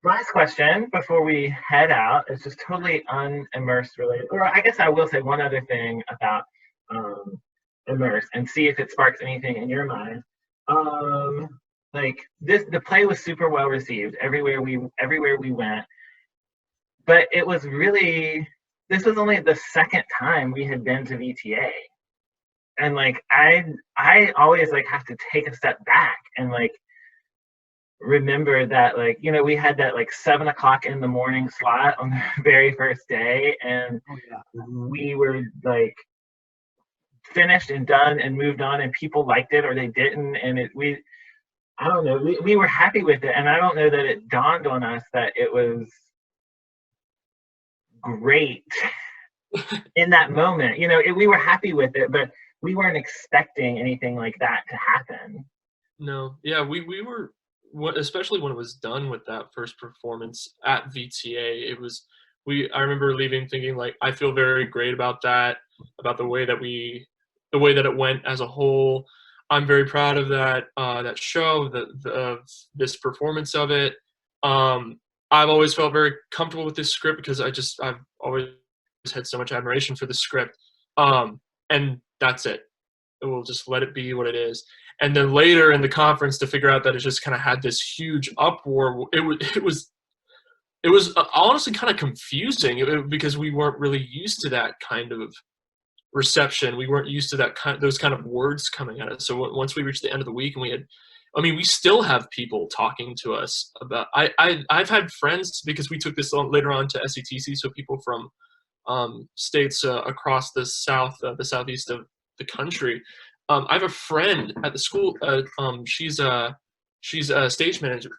Last question before we head out is just totally un-Immersed related. Or I guess I will say one other thing about Immersed and see if it sparks anything in your mind. Like the play was super well received everywhere we went, but it was really, this was only the second time we had been to VTA, and like I always like have to take a step back and like remember that, like, you know, we had that like 7 o'clock in the morning slot on the very first day, and we were like finished and done and moved on, and people liked it or they didn't, and I don't know, we were happy with it, and I don't know that it dawned on us that it was great in that moment. You know, we were happy with it, but we weren't expecting anything like that to happen. No, yeah, we were, especially when it was done with that first performance at VTA, I remember leaving thinking, like, I feel very great about that, about the way that it went as a whole. I'm very proud of that that show, of this performance of it. I've always felt very comfortable with this script because I've always had so much admiration for the script, and that's it. We'll just let it be what it is. And then later in the conference, to figure out that it just kind of had this huge uproar, it was honestly kind of confusing because we weren't really used to that kind of reception. We weren't used to those kind of words coming at us. So once we reached the end of the week and we still have people talking to us about, I've had friends, because we took this later on to SETC, so people from states across the southeast of the country. I have a friend at the school. She's a stage management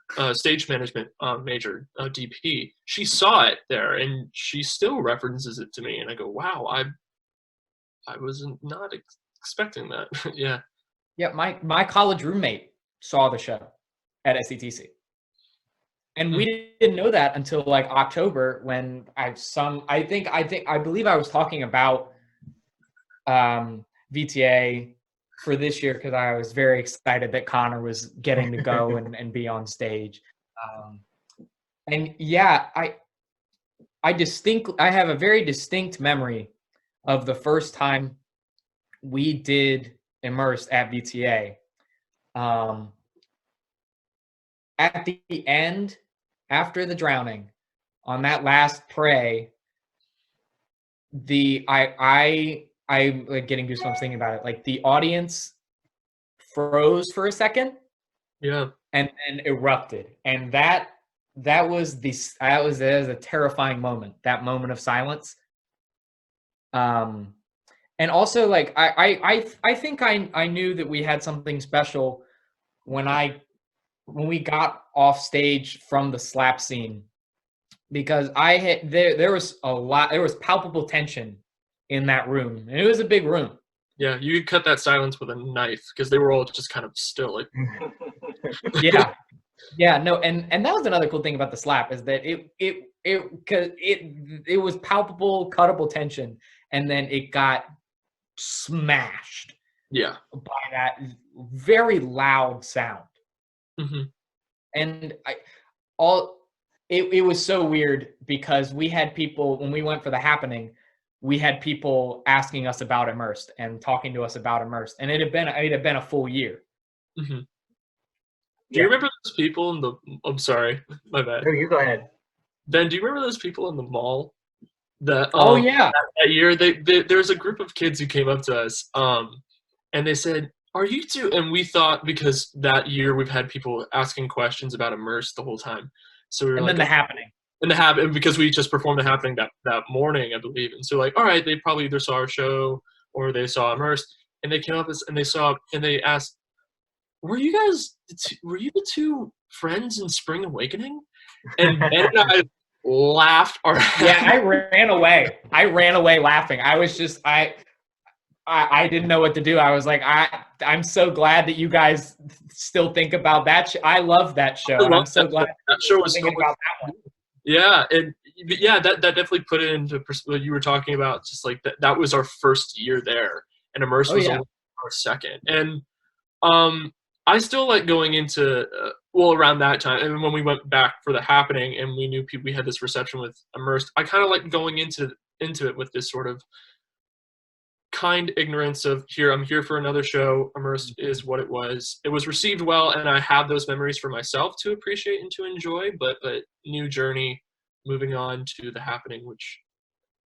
major, DP. She saw it there, and she still references it to me. And I go, "Wow, I was not expecting that." Yeah. Yeah, my college roommate saw the show at SETC. And we didn't know that until like October, when I believe I was talking about VTA for this year, because I was very excited that Connor was getting to go and be on stage. And yeah, I have a very distinct memory of the first time we did Immersed at VTA. At the end, after the drowning, on that last pray, I like getting goosebumps thinking about it. Like, the audience froze for a second, yeah, and then erupted, and that was a terrifying moment. That moment of silence. And also, like, I think I knew that we had something special when we got off stage from the slap scene, because there was palpable tension in that room, and it was a big room. Yeah, you could cut that silence with a knife, because they were all just kind of still, like. Yeah, no, and that was another cool thing about the slap, is that it was palpable, cuttable tension, and then it got smashed. Yeah. By that very loud sound. Mm-hmm. And it was so weird, because we had people, when we went for the happening, we had people asking us about Immersed and talking to us about Immersed, and it had been a full year. Mm-hmm. Do you remember those people in the? I'm sorry, my bad. No, you go ahead. Ben, do you remember those people in the mall? That that year, there was a group of kids who came up to us, and they said, "Are you two?" And we thought, because that year we've had people asking questions about Immersed the whole time, so we were then the happening. And the happening, because we just performed the happening that morning, I believe, and so like, all right, they probably either saw our show or they saw Immersed, and they came up and they asked, "Were you the two friends in Spring Awakening?" And Ben and I laughed our heads. Yeah, I ran away laughing. I was just I didn't know what to do. I was like, I'm so glad that you guys still think about that. I love that show. I'm so glad that show was thinking about that one. Yeah, and yeah, that definitely put it into perspective. You were talking about just like that was our first year there, and Immersed was only our second. And I still like going into around that time, and when we went back for the happening, and we knew we had this reception with Immersed, I kind of like going into it with this sort of kind ignorance of, I'm here for another show. Immersed is what it was. It was received well, and I have those memories for myself to appreciate and to enjoy. But new journey, moving on to the happening, which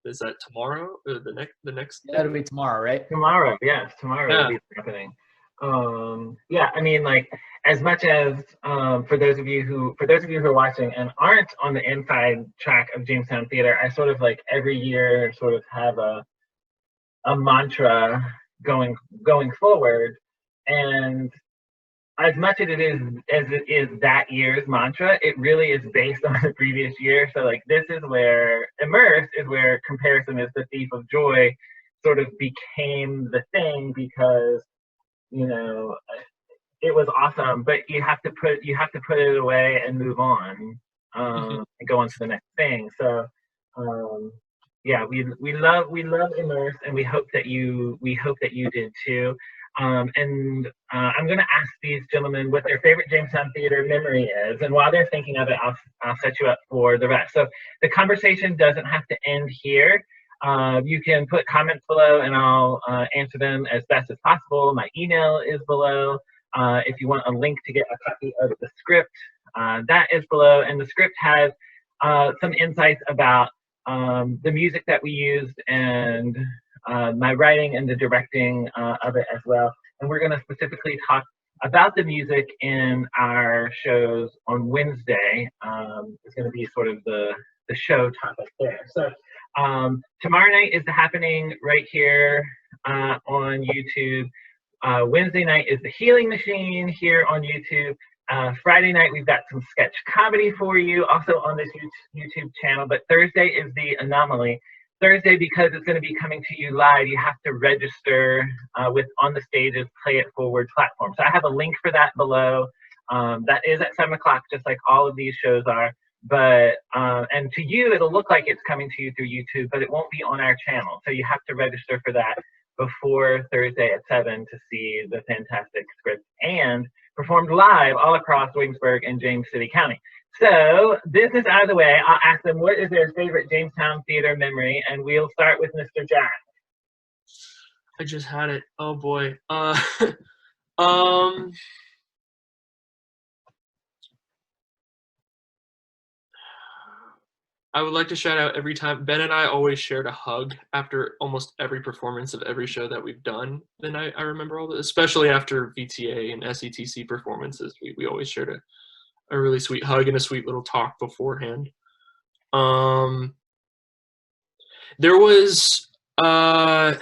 is that tomorrow or the next. That'll be tomorrow, right? Tomorrow, yes, tomorrow will be happening. Yeah, I mean, like, as much as for those of you who are watching and aren't on the inside track of Jamestown Theatre, I sort of like every year sort of have a mantra going forward, and as much as it is that year's mantra, it really is based on the previous year. So like, this is where Immersed is where comparison is the thief of joy sort of became the thing, because it was awesome, but you have to put it away and move on, and go on to the next thing. So yeah, we love Immersed, and we hope that you did too. And I'm going to ask these gentlemen what their favorite Jamestown Theater memory is. And while they're thinking of it, I'll set you up for the rest. So the conversation doesn't have to end here. You can put comments below and I'll answer them as best as possible. My email is below. If you want a link to get a copy of the script, that is below. And the script has some insights about the music that we used and my writing and the directing of it as well. And we're going to specifically talk about the music in our shows on Wednesday. It's going to be sort of the show topic there. So tomorrow night is the happening right here on YouTube. Wednesday night is the Healing Machine here on YouTube. Friday night, we've got some sketch comedy for you, also on this YouTube channel. But Thursday is the Anomaly. Thursday, because it's going to be coming to you live, you have to register with On the Stage's Play It Forward platform. So I have a link for that below. That is at 7 o'clock, just like all of these shows are. But and to you, it'll look like it's coming to you through YouTube, but it won't be on our channel. So you have to register for that before Thursday at 7 to see the fantastic script and performed live all across Williamsburg and James City County. So business out of the way, I'll ask them what is their favorite Jamestown Theater memory, and we'll start with Mr. Jack. I just had it. Oh boy. I would like to shout out every time. Ben and I always shared a hug after almost every performance of every show that we've done. Then I remember all this, especially after VTA and SETC performances. We always shared a really sweet hug and a sweet little talk beforehand. There was, God.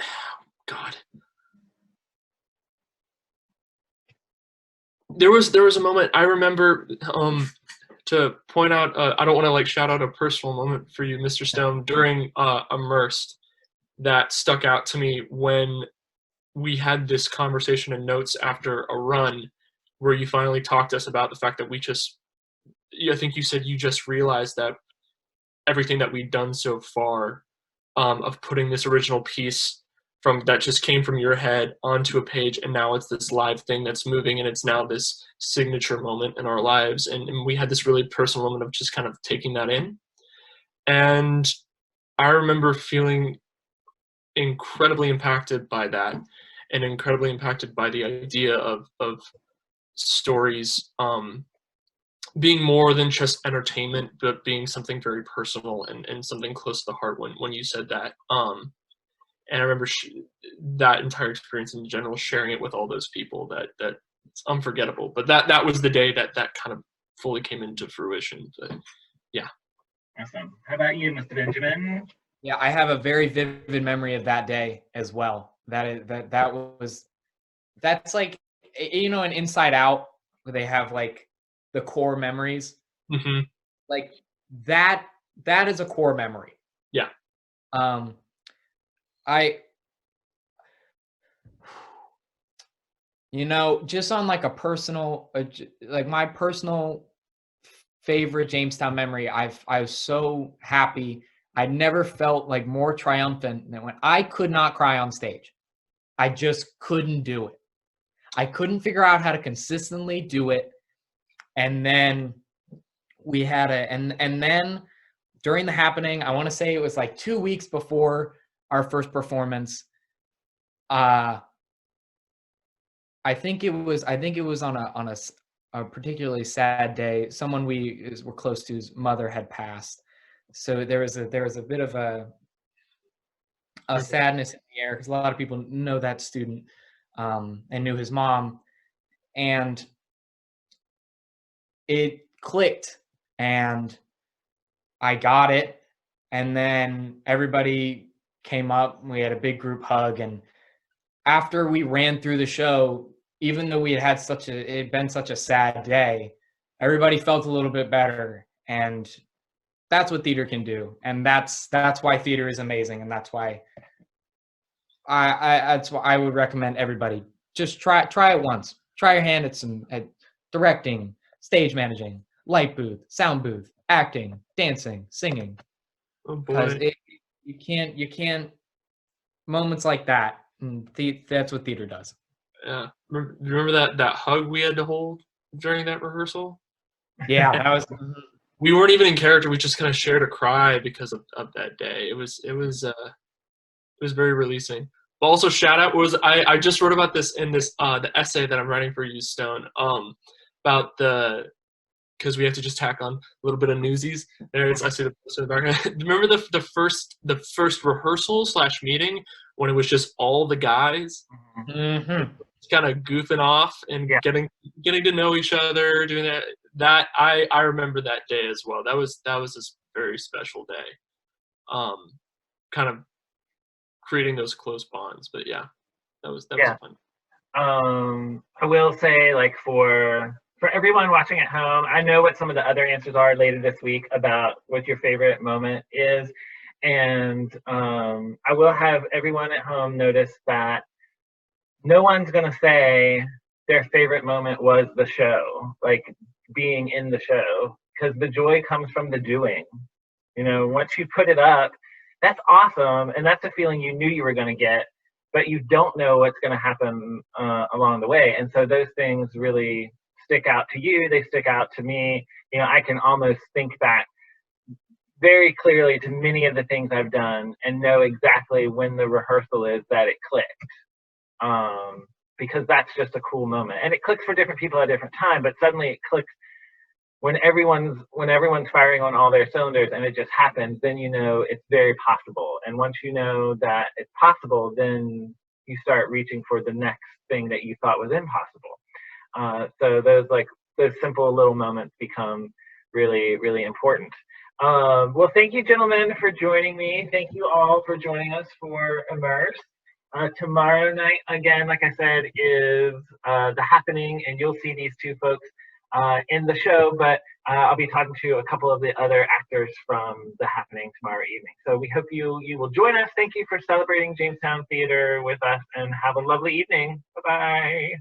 There was a moment I remember, to point out, I don't want to like shout out a personal moment for you, Mr. Stone, during Immersed that stuck out to me when we had this conversation in notes after a run where you finally talked to us about the fact that I think you said you just realized that everything that we'd done so far of putting this original piece that just came from your head onto a page, and now it's this live thing that's moving, and it's now this signature moment in our lives. And we had this really personal moment of just kind of taking that in. And I remember feeling incredibly impacted by that, and incredibly impacted by the idea of stories being more than just entertainment, but being something very personal and something close to the heart when you said that. And I remember that entire experience in general, sharing it with all those people, that it's unforgettable. But that was the day that kind of fully came into fruition. But yeah. Awesome. How about you, Mr. Benjamin? Yeah, I have a very vivid memory of that day as well. That's like, you know, an Inside Out where they have like the core memories. Mm-hmm. Like that is a core memory. Yeah. You know, just on like a personal, like my personal favorite Jamestown memory, I was so happy. I never felt like more triumphant than when I could not cry on stage. I just couldn't do it. I couldn't figure out how to consistently do it. And then we had and then during the happening, I want to say it was like 2 weeks before our first performance. I think it was on a particularly sad day. Someone we were close to's mother had passed, so there was a bit of a sadness in the air because a lot of people know that student and knew his mom, and it clicked, and I got it, and then everybody came up, we had a big group hug, and after we ran through the show, even though it had been such a sad day, everybody felt a little bit better, and that's what theater can do, and that's why theater is amazing, and that's why I would recommend everybody just try it once. Try your hand at directing, stage managing, light booth, sound booth, acting, dancing, singing. Oh boy. You can't moments like that. That's what theater does. Yeah. Remember that hug we had to hold during that rehearsal? Yeah, that was. We weren't even in character. We just kind of shared a cry because of that day. It was very releasing. But also shout out I just wrote about this in this the essay that I'm writing for Stone about because we have to just tack on a little bit of newsies. I see the poster in the background. Remember the first rehearsal / meeting when it was just all the guys, Mm-hmm. kind of goofing off and getting to know each other, doing that. That I remember that day as well. That was this very special day. Kind of creating those close bonds. But yeah, that was fun. I will say, like, for everyone watching at home, I know what some of the other answers are later this week about what your favorite moment is. And I will have everyone at home notice that no one's going to say their favorite moment was the show, like being in the show, because the joy comes from the doing. You know, once you put it up, that's awesome. And that's a feeling you knew you were going to get, but you don't know what's going to happen along the way. And so those things really stick out to you. They stick out to me. You know, I can almost think back very clearly to many of the things I've done and know exactly when the rehearsal is that it clicked. Because that's just a cool moment. And it clicks for different people at a different time, but suddenly it clicks when everyone's firing on all their cylinders and it just happens, then you know it's very possible. And once you know that it's possible, then you start reaching for the next thing that you thought was impossible. So those simple little moments become really, really important. Well, thank you, gentlemen, for joining me. Thank you all for joining us for Immersed. Tomorrow night, again, like I said, is The Happening, and you'll see these two folks in the show, but I'll be talking to a couple of the other actors from The Happening tomorrow evening. So we hope you will join us. Thank you for celebrating Jamestown Theatre with us, and have a lovely evening. Bye-bye.